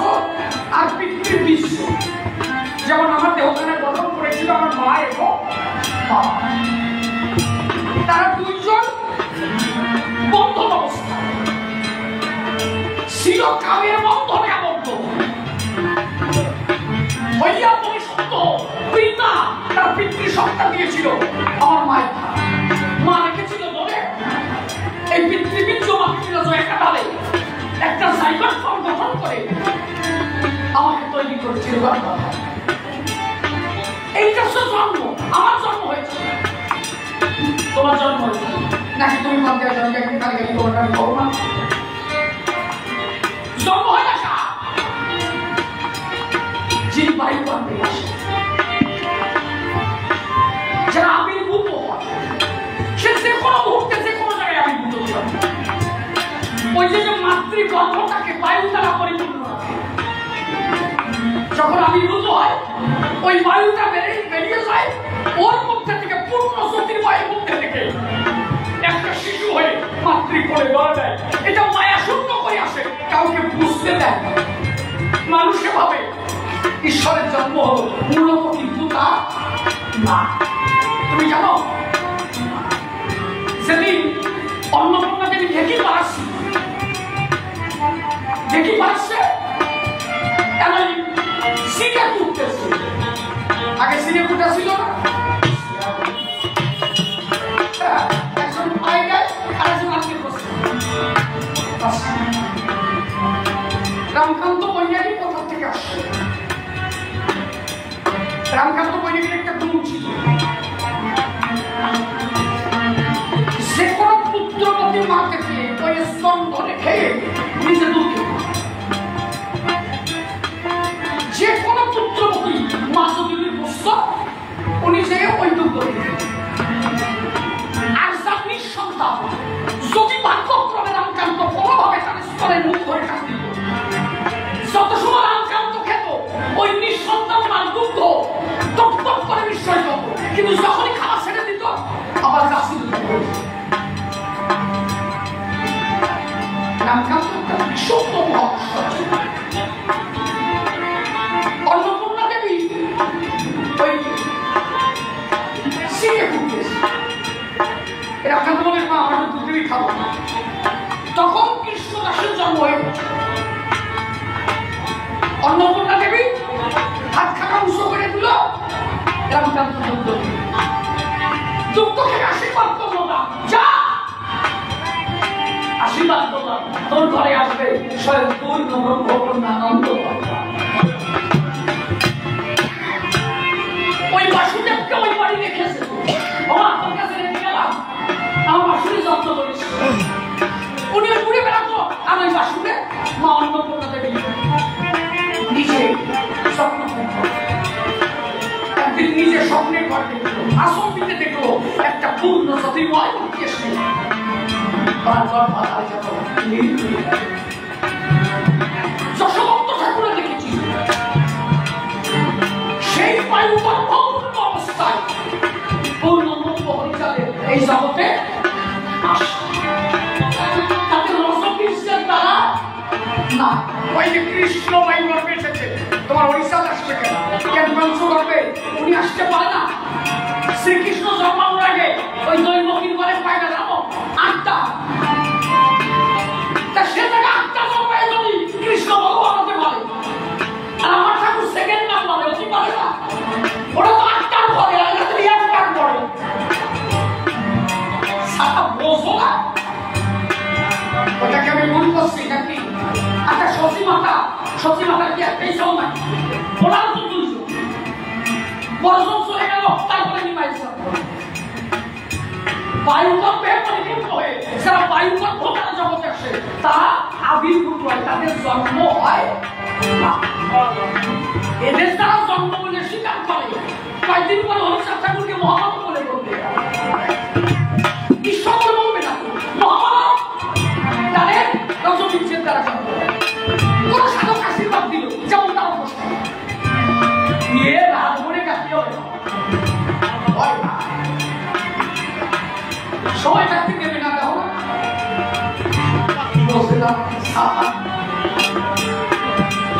আর পিতৃ বিশ্ব যেমন আমার দেহখানা গঠন করেছিল আমার মা এবং বাবা তারা দুইজন বন্ধন অবস্থা চিরকালের বন্ধনে আবদ্ধ হইয়া তুমি সত্য পিতা তার পিতৃ সত্তা দিয়েছিল আমার মায়ের মা রেখেছিল বলে এই পৃথিবীর জমাপিত একটা ডালে একটা সাইবার ফর্ম গঠন করে আমাকে তৈরি করেছিল এইটা তো জন্ম আমার জন্ম হয়েছে তোমার জন্ম হয়েছে নাকি তুমি পান্তিয়া জন্ম একদিন কালী গালি তোমার করো না জন্ম হয় না যে বায়ু পান্তে আসে যারা আবির্ভূত হয় সে যে কোনো মুহূর্তে যে কোনো জায়গায় আবির্ভূত হয় ওই যে মাতৃগর্ভটাকে বায়ু দ্বারা পরিপূর্ণ রাখে যখন আবির্ভূত হয় ওই বায়ুটা বেরিয়ে যায় ওর মধ্যে থেকে পূর্ণ জ্যোতির্ময়ের মধ্যে থেকে একটা শিশু হয়ে মাতৃকোলে ধরা দেয় এটা মায়া শূন্য করে আসে কাউকে বুঝতে দেয় মানুষে ভাবে ঈশ্বরের জন্ম হলো মূলত কিন্তু তা না তুমি জানো সেদিন অন্নপূর্ণা দেবী ঢেকি পাচ্ছে এমন সিনে কুটতেছে আগে সিনে কুটা ছিল না একজন পায়ে যায় আর একজন আজকে বসে রামকান্ত বৈজ্ঞানিক কোথা থেকে আসছে রামকান্ত বৈজ্ঞানিক একটা গুণ ছিল যে কোনো পুত্রবতী মা দেখলে ওই স্তম্ভ রেখে নিজে দুঃখে যে কোনো পুত্রবতী মা যদি বসত উনি যে ওই দুঃখ আর যার নিঃসন্তান যদি ভাগ্যক্রমে রামকান্ত কোনোভাবে তার স্তরে মুখ ধরে শান্তি যত সময় রামকান্ত খেত ওই নিঃসন্তান মার দুঃখ টপ করে নিশ্চয় করত কিন্তু যখনই খাওয়া ছেড়ে দিত আবার রাশি রামকান্ত আসন দিতে দেখলো একটা পূর্ণ জ্যোতির্ময় মূর্তি এসে বারবার মাথায় যেত যশবন্ত ঠাকুরে দেখেছি সেই বায়ুকর পূর্ণ অবস্থায় পূর্ণ মুক্ত হরিচাঁদের এই জগতে তাদের রসবীর্যের দ্বারা না ওই যে কৃষ্ণ বায়ু গর্বে এসেছে তোমার হরিচাঁদ আসবে কেন বংশ গর্বে উনি আসতে পারে না শ্রীকৃষ্ণ জন্মানোর আগে ওই দৈবকীর ঘরে পায় না জানো 8টা তা সে থেকে 8টা জন্মায় যদি কৃষ্ণ ভগবান হতে পারে আর আমার ঠাকুর সেকেন্ড নাম বলে হতে পারে না ওরা তো 8টার পরে আর না 1টার পরে সারা বোঝো না ওটাকে আমি ভুল করছি নাকি আচ্ছা সতী মাতার কি একটাই সব নাই ওনার তো 200 বড়জন চলে গেল তারপরে নিমাইছে বায়ুকর পরিপূর্ণ হয়ে যারা বায়ুকর ভোটার জগতে আসে তারা আবির্ভূত হয় তাদের জন্ম হয় না এদের তারা জন্ম বলে স্বীকার করে কয়েকদিন পরে হরিচাঁদ ঠাকুরকে মহামানব বলে বলবে ঈশ্বর বলবে না মহামানব তাদের রজবীর্যের দ্বারা জন্ম কোন সাধক আশীর্বাদ দিল যেমন তারা প্রশ্ন নিয়ে রাত ভরে কাটিয়ে হয় না সবাই চাকরি দেবে না দেখো বলছে না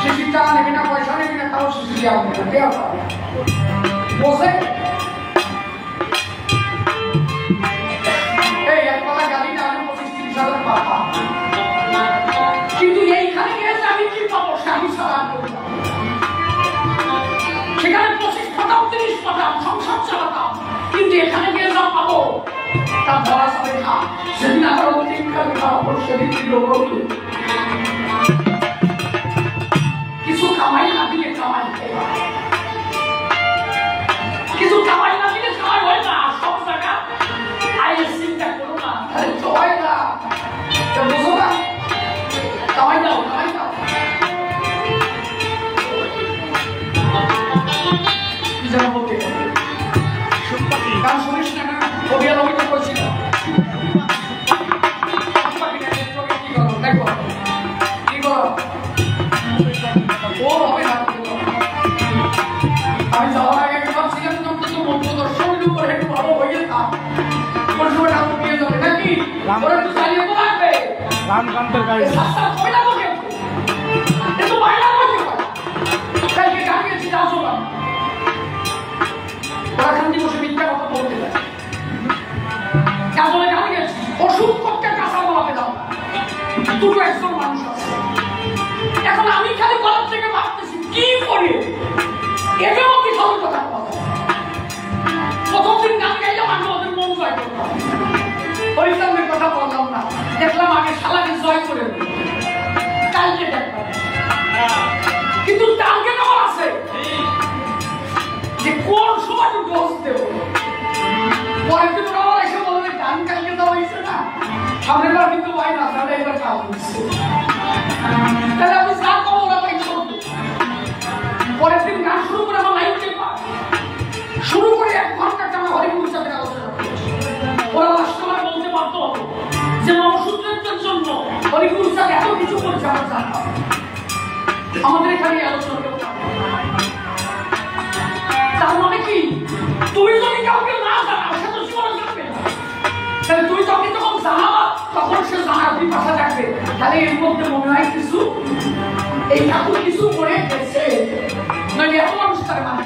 শিশির টাকা নেবে না পয়সা নেবে না তাও শিশির দেওয়া হবে না দেওয়া হবে বসে এই এক কথা গাড়ি না আমি 25-30 হাজার পাবো কিন্তু এইখানে গেছে আমি কি পাবো স্বামী ছাড়া সেখানে 25 পাতাম 30 পাতাম সংসার চালাতাম কিন্তু এখানে গিয়ে যা পাবো তা ধরা যাবে না সেদিন আমার অধিক খারাপ সেদিন কিছু কামাই না দিলে কামাই কিছু কামাই না দিলে কামাই হয় না সব জায়গা আইএস চিন্তা করো না তাহলে তো হয় না বুঝো না কামাই দাও কি যেন বলতে গান শুনিস না কবি আর অভিনয় করছিল কি করো ও হবে না আমি যাওয়ার আগে ভাবছিলাম অন্তত মন্ত্রদর্শনের উপরে একটু ভালো হয়ে যেতাম কোন সময় ঠাকুর দিয়ে যাবে নাকি ওরা একটু চালিয়ে তো লাগবে গান গানতে গাই কবে না বলে একটু বাইরে বলতে পারে কালকে গান গেছি যাচ্ছ না ওরা খান্তি বসে মিথ্যা কথা বলতে পারে কাজলে গান গেছি ওষুধ করতে কাঁচা বলাতে দাও দুটো একজন মানুষ আছে এখন আমি খালি গলার থেকে ভাবতেছি কি করি এদের মধ্যে সব কথা বলা প্রথম দিন গান গাইলাম আমি ওদের মন জয় করতাম হরিচাঁদের কথা বললাম না দেখলাম আগে শালাকে জয় করে কালকে দেখলাম কিন্তু টার্গেট আমার আছে যে কোন সময় ডোজ দেব পরের দিন ওরা এসে বলবে গান কালকে দেওয়া হয়েছে না সামনের বার কিন্তু পাই না তাহলে এবার কাজ হচ্ছে তাহলে আমি যা করবো ওরা তাই করবে পরের দিন গান শুরু করে আমার লাইফ শুরু করে 1 ঘন্টা টানা হরিপুর সাথে আলোচনা করেছি ওরা বাস্তবে বলতে পারতো যে নবসূত্রের জন্য হরিপুর সাথে এত কিছু করছে আমরা জানতাম আমাদের এখানে আলোচনা করতে তার মানে কি তুই যদি কাউকে না জানাও সে তো জীবনে জানবে না তাহলে তুই যখন যখন জানাবা তখন সে জানার পিপাসা থাকবে তাহলে এর মধ্যে মনে হয় কিছু এই ঠাকুর কিছু করে গেছে নইলে এত মানুষ তার মানে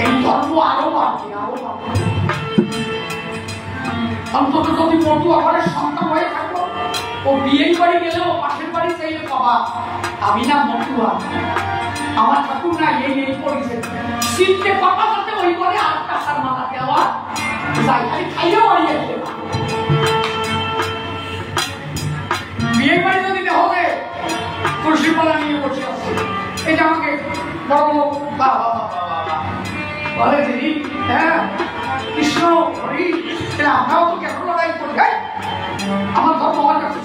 এই ধর্ম আরো বাড়বে অন্তত যদি বন্ধু আবারের সন্তান হয়ে থাকো ও বিয়ে বাড়ি গেলেও পাশের বাড়ি চাইলে বাবা আমি না মতুয়া আমার ঠাকুর না এই পরিচয় শীতকে পাপা যাতে ওই করে আর কাঁচার মাথা দেওয়া যাই খালি খাইয়া বাড়ি আসবে বিয়ে বাড়ি যদি হবে তুলসীপালা নিয়ে বসে আছে এটা আমাকে বড় বাবা বলে দিদি হ্যাঁ কৃষ্ণ হরি আমরাও তো কেন লড়াই করি আমার ধর্ম আমার কাছে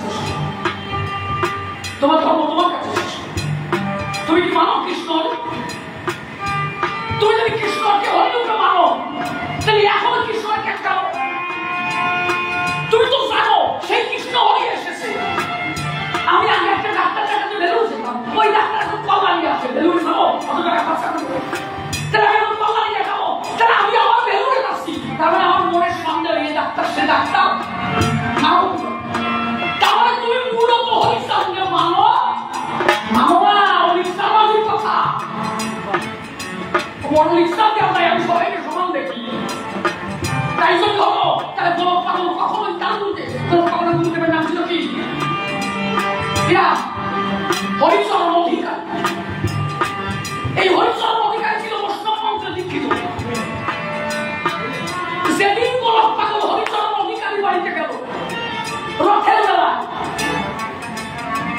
তোমার ধর্ম তোমার কাছে তুমি কি মানো কৃষ্ণ তুমি যদি কৃষ্ণকে হরিরূপে মানো তাহলে এখনো কৃষ্ণকে কেন জানো? তুমি তো জানো সেই কৃষ্ণ হরি এসেছে। আমি আগে একটা ডাক্তার দেখাতে বেলুন যেতাম, ওই ডাক্তার এখন কল্যাণী আছে, বেলুন খাবো অত টাকা খরচা করবো, তাহলে আমি এখন কল্যাণী দেখাবো, তাহলে আমি আমার বেলুনে আসছি, তার মানে আমার মনের সন্দেহ এই ডাক্তার সে ডাক্তার নাও। তাহলে তুমি মূলত হরিচাঁদকে মানো, মানো না হরিচাঁদের কথা। হরিচাঁদকে আমরা আমি সবাইকে সমান দেখি, তাই জন্য হলো তাহলে বলো পাগল কখনোই তার মধ্যে তোর পাগলের গুরুদেবের নাম ছিল কি? হরিচরণ অধিকারী। এই হরিচরণ অধিকারী ছিল বৈষ্ণব মন্ত্রে দীক্ষিত। সেদিন গোলক পাগল হরিচরণ অধিকারী বাড়িতে গেল রথের বেলা,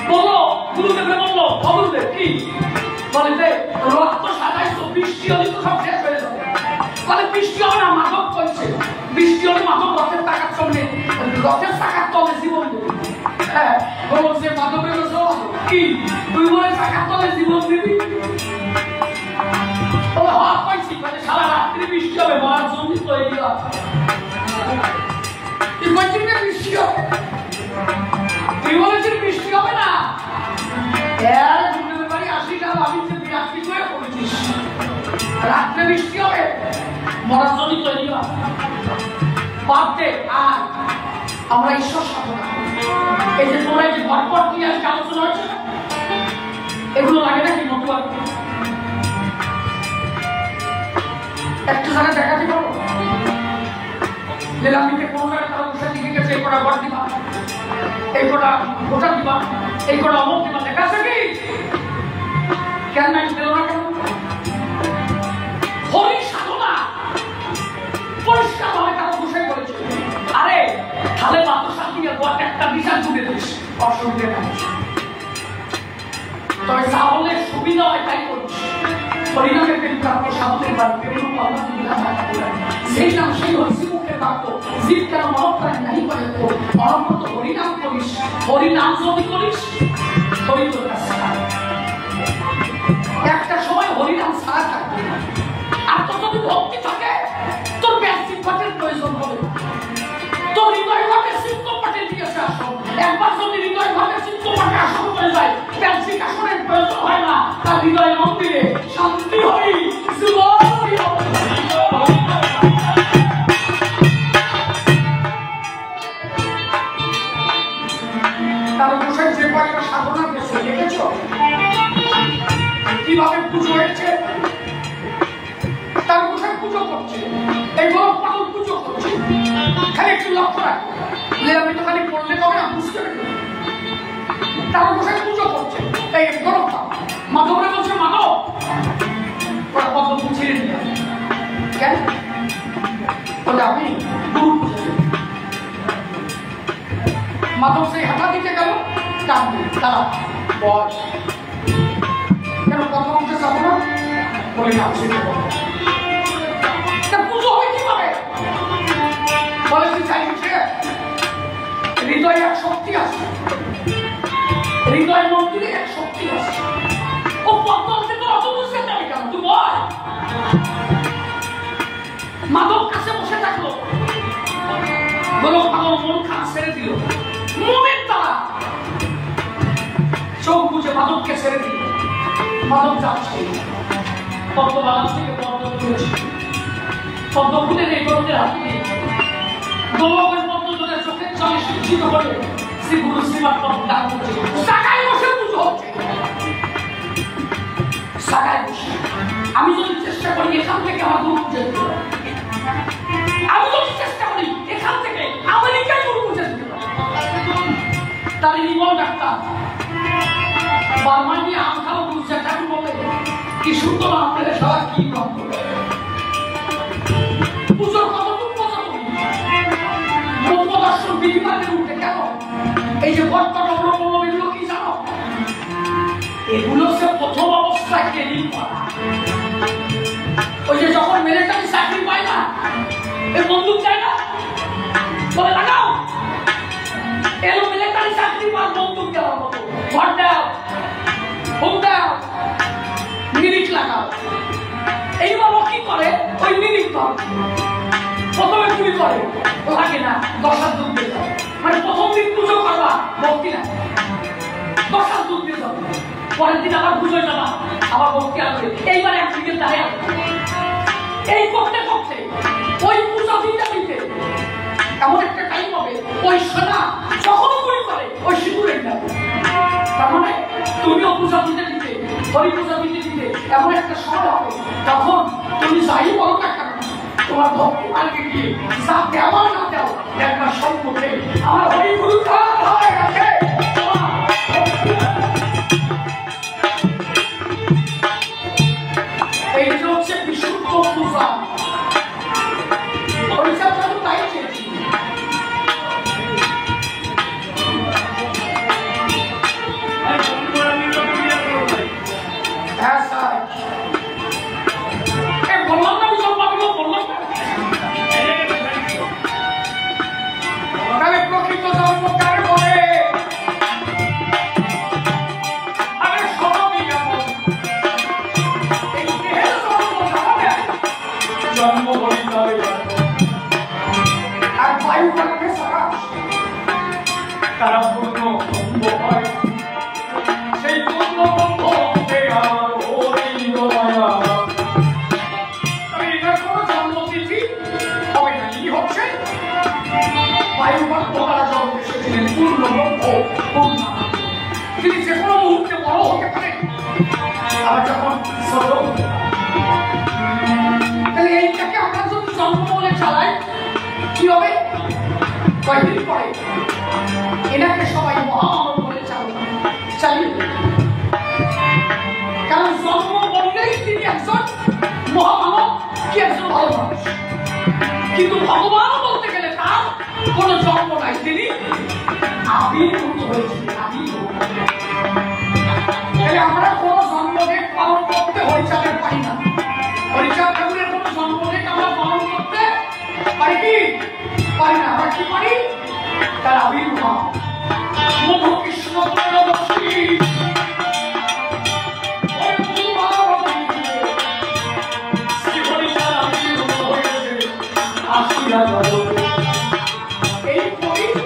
বললো গুরুদেবকে বললো গুরুদেব কি বলে যে রথ তো সাজাইছো, বৃষ্টি হলে তো সব শেষ হয়ে যাবে। বলে বৃষ্টি হবে না, মাধব কইছে বৃষ্টি হলে মাধব রথের টাকার সামনে রথের টাকার তলে জীবন দেবে। হ্যাঁ বলছে মাধবের কি তুই বলে টাকার তলে জীবন দিবি? বলে হওয়া পাইছি, মানে সারা রাত্রি বৃষ্টি হবে, মরার জমি তৈরি হয়। তুই বলছিস না বৃষ্টি হবে, তুই বলেছিস বৃষ্টি হবে না। গুরুদেবের বাড়ি আসি না, আমি যে বিরাট কিছু করেছিস, রাত্রে বৃষ্টি হবে, মরার জমি তৈরি হয়। বাদে আর আমরা ঈশ্বর সাধনা, এই যে তোমরা যে ঘটপট নিয়ে আজকে আলোচনা হচ্ছে এগুলো লাগে নাকি মতবাদ? একটা জায়গায় দেখাতে পারো লীলামিতে কোনো জায়গায় তারা বসে লিখে গেছে এই কটা ঘর দিবা, এই কটা গোটা দিবা, এই কটা অমক দিবা, দেখা আছে কি? কেন নাই দিল না কেন? হরি সাধনা পরিষ্কার ভাবে তারা বসে করেছে। আরে তাহলে মাত্র শান্তি একটা বিচার তুলে দিস, অসুবিধে নাই। তবে সাহলের সুবিধা হয় তাই করিস। হরিনামের কিন্তু আপনি সাহসের বাড়িতে সেই নাম সেই হরিষি মুখে বাক্য, জীব কেন মনপ্রাণ নাই করে তো অনবরত হরিনাম করিস। হরিনাম যদি করিস হরি তোর কাছে একটা সময় হরিনাম ছাড়া থাকবে। আর তোর যদি ভক্তি থাকে তোর ব্যাসিক ঘটের প্রয়োজন হবে, তোর হৃদয় ঘটে সিদ্ধ পাঠে দিয়েছে আসন। একবার যদি হৃদয় ঘটে সিদ্ধ পাঠে আসন হয়ে যায়, ব্যাসিক আসনের প্রয়োজন হয় না, তার হৃদয় মন্দিরে শান্তি হরি জীবন তার বসে যে কয়েকটা সাধনা দিয়েছে দেখেছ কিভাবে পুজো হয়েছে। তার বসে পুজো করছে, এই গরম পাগল পুজো করছে। খালি একটু লক্ষ্য রাখো, আমি তো খালি পড়লে তবে না বুঝতে পারি। তার বসে পুজো করছে এই গরম পাগল। মাধবরে বলছে মাধব ওরা পদ্ম ছিঁড়ে নিয়ে কেন বলে আমি গুরু পুজো। মাধব সেই হাঁটা দিতে গেল, কাঁদবে তারা বয়স কেন পদ্ম উঠে যাবো না বলে না পুজো হয় কিভাবে? বলে তুই চাইছে হৃদয়ে এক শক্তি আছে, হৃদয় মন্দিরে এক শক্তি আছে। ও পদ্মকে তো অত বুঝতে চাই কেন তুই বল। মাধব কাছে বসে থাকলো, বলো পাগল মন খারাপ ছেড়ে দিল, মনের তারা চোখ বুঝে মাধবকে ছেড়ে দিল। মাধব যাচ্ছে পদ্ম বাগান থেকে পদ্ম তুলেছে, পদ্ম ফুলের এই গরমের হাত দিয়ে গোলকের পদ্ম তোদের চোখের জলে শিক্ষিত করে শ্রী গুরু শ্রীমান পদ্ম দান করছে। সাকায় বসে পুজো হচ্ছে, সাকায় বসে। আমি যদি চেষ্টা করি এখান থেকে আমার গুরু পুজো দিতে পারি, আমি যদি চেষ্টা করি এখান থেকে আমেরিকায় গুরু পুজো দিতে পারি, তার নির্মল ডাক্তার বার্মায় নিয়ে আম খাওয়া গুরু ঠাকুর বলে কি সুন্দর আপনাদের সবাই কি ভক্ত পুজোর কতটুকু মতদর্শন বিধিবাদের উঠে কেন? এই যে বর্তমান এগুলো কি জানো? এগুলো সে প্রথম অবস্থায় ট্রেনিং করা। ওই যে যখন মিলিটারি চাকরি পায় না, এই বন্দুক চায় না, বলে লাগাও, এলো মিলিটারি চাকরি পান বন্দুক দেওয়ার মতো, ঘর দাও, ফোন দাও, মিনিট লাগাও। এইভাবে করে লাগে না 10 হাত দূর দিয়ে যাবে, মানে প্রথম দিন পুজো করবা ভক্তি না 10 হাত দূর দিয়ে যাবে, পরের দিন আবার পুজোয় যাবা আবার ভক্তি আসবে, এইবার একদিকে দাঁড়িয়ে এই করতে করতে ওই পূজা দিতে দিতে এমন একটা টাইম হবে ওই সোনা যখন গুলি করে ওই সিঁদুরে যাবে। তার মানে তুমিও পূজা দিতে দিতে হরি পূজা দিতে দিতে এমন একটা সময় হবে তখন তুমি যাই বলো না কেন তোমার ভক্তি মার্গে গিয়ে যা দেওয়া না দেও একবার সম্মুখে আমার হরি গুরু হয়ে গেছে। এই যে হচ্ছে বিশুদ্ধ পূজা, পরিচর্যা তো তাই চেয়েছি। হ্যাঁ স্যার, বললাম না বিশাল পাবিল, বললাম না তাহলে প্রকৃত জন্ম কার করে আরে সবই কেমন এই দেহের জন্ম হইতে আর বায়ু কাটবে সারা তারা পূর্ণ বন্ধ হয়, সেই পূর্ণ বন্ধ হতে আমার হরি মায়া। আমি এটার কোনো জন্মতিথি হবে না, কি হচ্ছে বায়ু কাটবো তারা জন্ম এসেছিলেন পূর্ণ বন্ধ পূর্ণ, তিনি যে কোনো মুহূর্তে বড় হতে পারেন আবার যখন ছোট হতে পারেন। তাহলে এইটাকে আমরা যদি জন্ম বলে চালাই কি হবে, কয়েকদিন পরে এনাকে সবাই মহামানব বলে চালিয়ে, কারণ জন্ম বললেই তিনি একজন মহামানব কি একজন ভালো মানুষ, কিন্তু ভগবান বলতে গেলে তার কোনো জন্ম নাই, তিনি আবির্ভূত হয়েছিলেন আবির্ভূত। তাহলে আমরা কোনো জন্মদিন পালন করতে হরিচাঁদের পারি না, হরিচাঁদ ঠাকুরের কোনো জন্মদিন আমরা পালন করতে পারি কি পারি না, আমরা কি পারি তার আবির্ভাব। মধু কৃষ্ণ ত্রয়োদশী শ্রী হরিচাঁদ আবির্ভূত হয়েছে আসিয়া জগতে, এই পবিত্র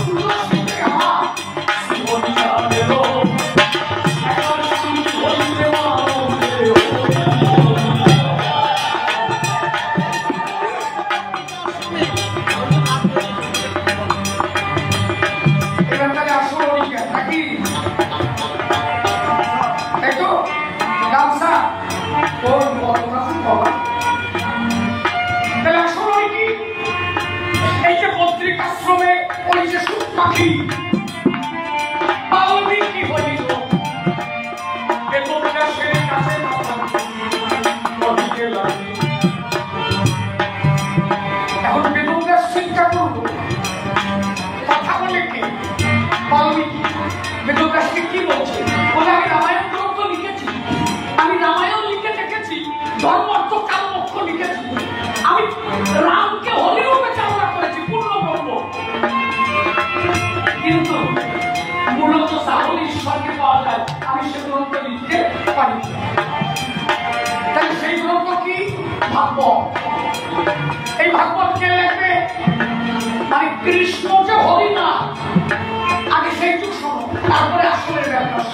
পুজো শিখে আমার শ্রী হরিচাঁদের এখন শুনি হরিতে মানবে এখানকারে আসল হরিকে নাকি দেখো গামছা ওর বর্ণনা বাবা, তাহলে আসল হরি কি এই যে পত্রিকাশ্রমে ওই যে সুখ পাখি পালবি কি হইল বেতনটা সে কাছে না থাকতে লাগে, এখন বেতনটা চিন্তা করবো কথা বলে কি পালবি কি বেতনদাসকে কি বলছে, বলে আমি রামায়ণ গ্রন্থ লিখেছি, আমি রামায়ণ লিখে দেখেছি, ধর্ম অর্থ কাল মোক্ষ লিখেছি, আমি রামকে হরিরূপে চালনা করেছি পূর্ণ ব্রহ্ম, কিন্তু মূলত সাহল ঈশ্বরকে পাওয়া যায় আমি সে গ্রন্থ লিখতে পারি। তাহলে সেই গ্রন্থ কি ভাগবত, এই ভাগবত কে লেখবে, মানে কৃষ্ণ যে হরি না আগে সেইটুক শোনো তারপরে আসলের ব্যাপার।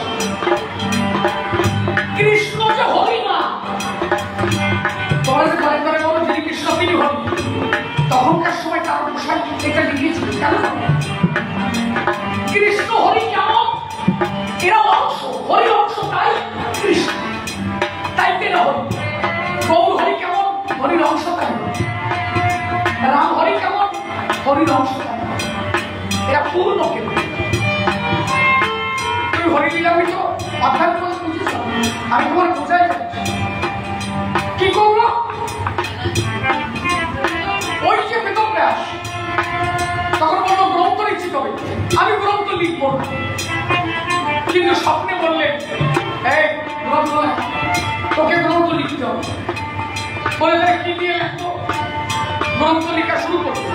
কৃষ্ণ যে হরি না তোমরা যে ঘরে ঘরে বলো যিনি কৃষ্ণ তিনি হরি, তখনকার সময় তার মশাই এটা লিখেছিল কেন, কৃষ্ণ হরি কেমন এরা অংশ, হরি অংশ তাই কৃষ্ণ, তাই কেনা হরি, গৌর হরি কেমন হরির অংশ তাই, রাম হরি কেমন হরির অংশ তাই, এরা পূর্ণ কেন। তুমি হরি লীলামিত অর্থাৎ বুঝেছ, আমি তোমার বোঝাই যাচ্ছি কি করলো, ওই যে বেদব্যাস তখন বললো গ্রন্থ লিখিত হবে, আমি গ্রন্থ লিখব না, কিন্তু স্বপ্নে বললেন এই গ্রন্থ তোকে গ্রন্থ লিখতে হবে, বলে তারা কি দিয়ে লিখতো, গ্রন্থ লেখা শুরু করতো।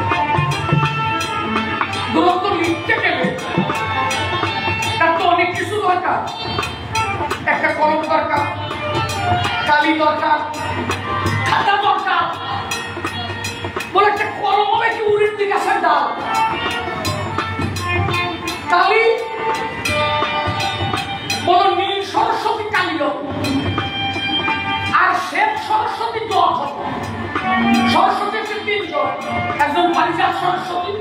গ্রন্থ লিখতে গেলে তার তো অনেক কিছু দরকার, একটা কলম দরকার, কালি দরকার, খাতা দরকার, বলে একটা কলম হবে কি দাও কালী বলো নীল সরস্বতী কালী আর শ্বেত সরস্বতী দল সরস্বতী হচ্ছে তিনজন একজন পারিজাত সরস্বতী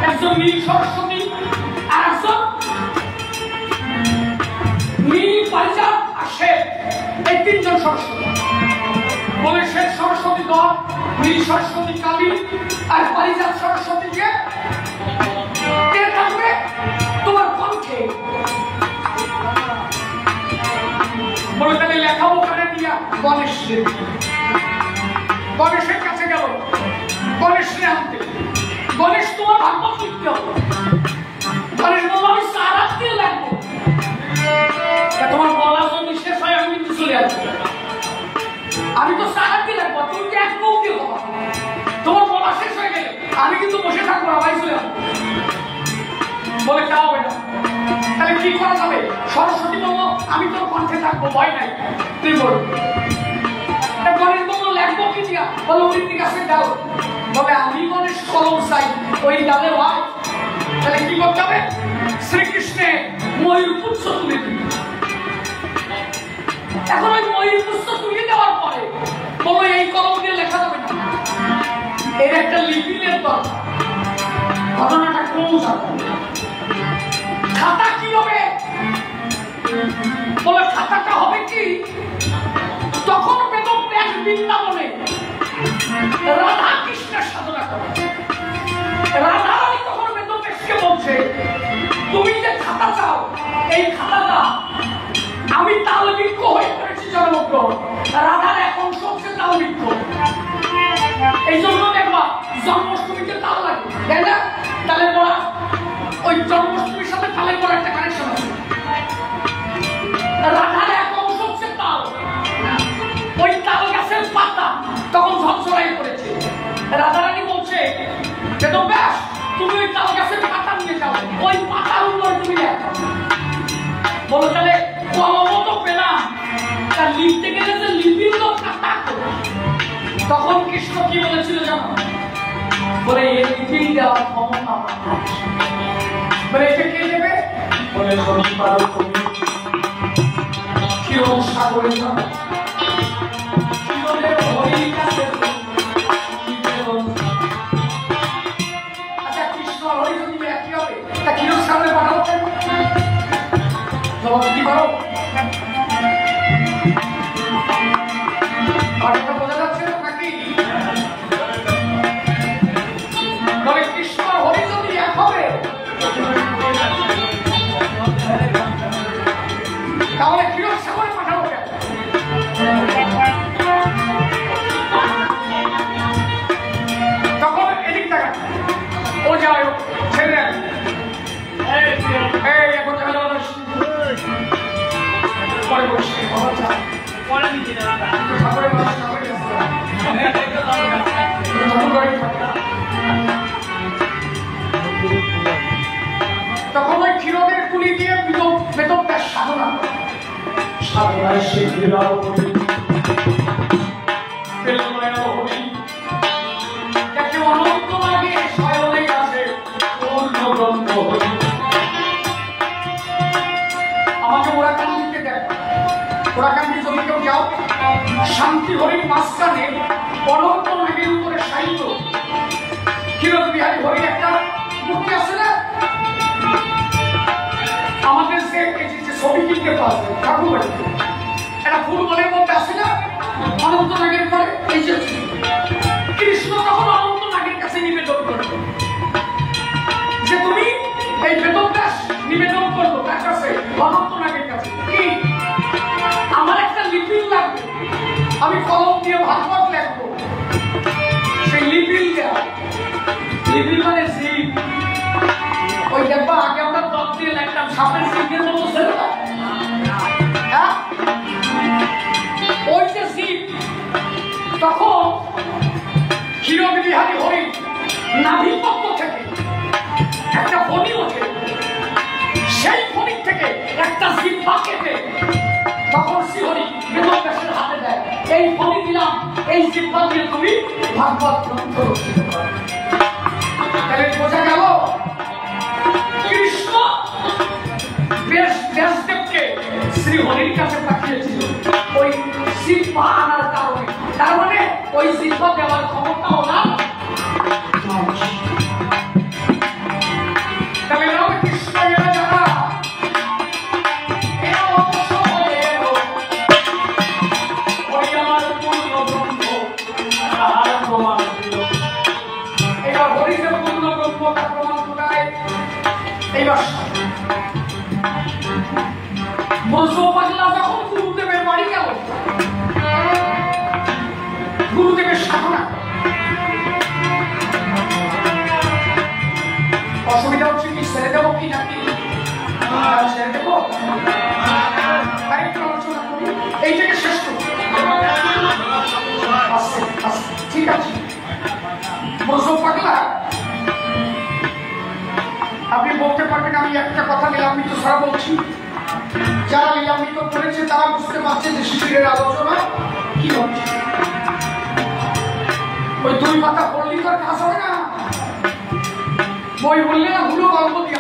একজন নীল সরস্বতী আর একজন নীল পারিজাত আর শ্বেত এই তিনজন সরস্বতী বলে শ্বেত সরস্বতী দল নীল সরস্বতী কালী আর পারিজাত সরস্বতী কে থাকবে তোমার কণ্ঠে বলে তাহলে লেখাবো কানে দিয়া গণেশের গণেশের কাছে গেল গণেশকে আনতে গণেশ তোমার ভাগবত লিখতে হবে গণেশ বলল আমি সারাত দিয়ে লাগবো তোমার বলা যদি শেষ হয় আমি কিন্তু চলে আসবো আমি তো সারাত দিয়ে লাগবো তুমি কি এক মুখ দিয়ে হবা তোমার বলা শেষ হয়ে গেলে আমি কিন্তু বসে থাকবো না ভাই চলে আসবো বলে তা হবে না তাহলে কি করা যাবে সরস্বতী বলল আমি তোর কণ্ঠে থাকবো ভয় নাই তুই বল গণেশ বলল লেখবো কি দিয়া বলে ওই দিকে আসে দাও বলে আমি গণেশ কলম চাই ওই ডালে ভাই তাহলে কি করতে হবে শ্রীকৃষ্ণে ময়ূর পুচ্ছ তুলে দিবে এখন ওই ময়ূর পুচ্ছ তুলে দেওয়ার পরে বলো এই কলম দিয়ে লেখা যাবে না এর একটা লিপিলের দরকার ঘটনাটা কোন জায়গায় খাতা কি হবে বলে খাতাটা হবে কি তখন বেদব্যাস বৃন্দাবনে রাধা কৃষ্ণের সাধনা করে রাধা রানী তখন বেদব্যাসকে বলছে তুমি যে খাতা চাও এই খাতাটা আমি তালবৃক্ষ হয়ে করেছি জন্মগ্রহণ রাধার এক অংশ হচ্ছে তালবৃক্ষ এই জন্য দেখবা জন্মাষ্টমীতে তাল লাগে তাই না তালে পড়া ওই জন্মাষ্টমীর সাথে তালে পড়া একটা কানেকশন আছে রাধার এক অংশ হচ্ছে তাল ওই তাল গাছের পাতা তখন ঝরঝরাই পড়েছে রাধারানী বলছে বেদব্যাস তুমি ওই তাল গাছের পাতা নিয়ে যাও ওই পাতার উপর তুমি লেখো বলো তাহলে কলমও তো পেলাম তার লিখতে গেলে যে লিপির দরকার তখন কৃষ্ণ কি বলেছিল জানো বলে এই লিপি দেওয়ার ক্ষমতা বলে এটা কে দেবে বলে সবই পারো তুমি ক্ষীর সাগরে যাও ক্ষীরের হরির কাছে আচ্ছা কৃষ্ণ হরি যদি একই হবে তা ক্ষীর সাগরে পাঠাবো জবাব কি পারো কথাটা বোঝা যাচ্ছে নাকি বলে কৃষ্ণ হরি যদি এক হবে তাহলে ক্ষীর সাগরে পাঠাবো কেন তখন এদিক টাকা ও যাই হোক ছেলে এই এখন পরে বসে পরে নিচে তখন ওই ক্ষীরদের কুলি দিয়ে বেদব্যাস সাধনা সাধনায় সে বিরাও যাকে অনন্ত লাগে স্বয়নে আছে পূর্ণ ব্রহ্ম হরি আমাকে ওরাকান্দিতে দেখ ওরাকান্দি যদি কেউ যাও শান্তি হরির মাঝখানে অনন্ত নাগের উপরে সাহিত্য ক্ষীরদ বিহারী হরির একটা মূর্তি আছে না আমাদের যে ছবি কিনতে পারবে ঠাকুর বাড়িতে একটা ফুটবলের মধ্যে আছে না অনন্ত নাগের পরে এই যে কৃষ্ণ তখন অনন্ত নাগের কাছে নিবেদন করবে যে তুমি এই বেদব্যাস নিবেদন করবো তার কাছে অনন্ত নাগের কাছে কি আমার একটা লিপিল লাগবে আমি কলম দিয়ে ভাগবত লিখবো সেই লিপিল দেওয়া লিপিল মানে জিপ ওই দেখবা আগে আমরা দল দিয়ে লিখতাম সাপের জিপের মতো ছিল না হ্যাঁ ওই যে জিপ তখন ক্ষীরদ বিহারী হরি নাভি পক্ষ থেকে একটা ফণি ওঠে সেই ফণির থেকে একটা জিহ্বা কেটে তখন শ্রীহরি বেদব্যাসের হাতে দেয় এই ফণি দিলাম এই জিহ্বা দিয়ে তুমি ভাগবত গ্রন্থ রচিত করো তাহলে বোঝা গেল কৃষ্ণ ব্যাসদেবকে শ্রীহরির কাছে পাঠিয়েছিল ওই সিদ্ধা আনার কারণে। তার মানে ওই সিদ্ধা দেওয়ার ক্ষমতা ওনার। তাহলে রামকৃষ্ণ এরা যারা এরা অবশ্য হয়ে এলো ওই আমার পূর্ণ ব্রহ্ম তাহার প্রমাণ দিল। এবার হরিদেব পূর্ণ ব্রহ্ম তার প্রমাণ কোথায়? এইবার ব্রজপাগলা যখন গুরুদেবের বাড়ি গেল, গুরুদেবের সাধনা অসুবিধা হচ্ছে কি ছেড়ে দেবো কি নাকি ছেড়ে দেবো? আরেকটু আলোচনা করি, এইটাকে শেষ করবো। ঠিক আছে, ব্রজপাগলা আপনি বলতে পারবেন আমি একটা কথা লীলামৃত ছাড়া বলছি। যারা লীলামৃত করেছে তারা বুঝতে পারছে যে শিশিরের আলোচনা কি হচ্ছে। ওই দুই পাতা পড়লি তো কাজ হবে না, বই বললে না হুলো গল্প দিয়ে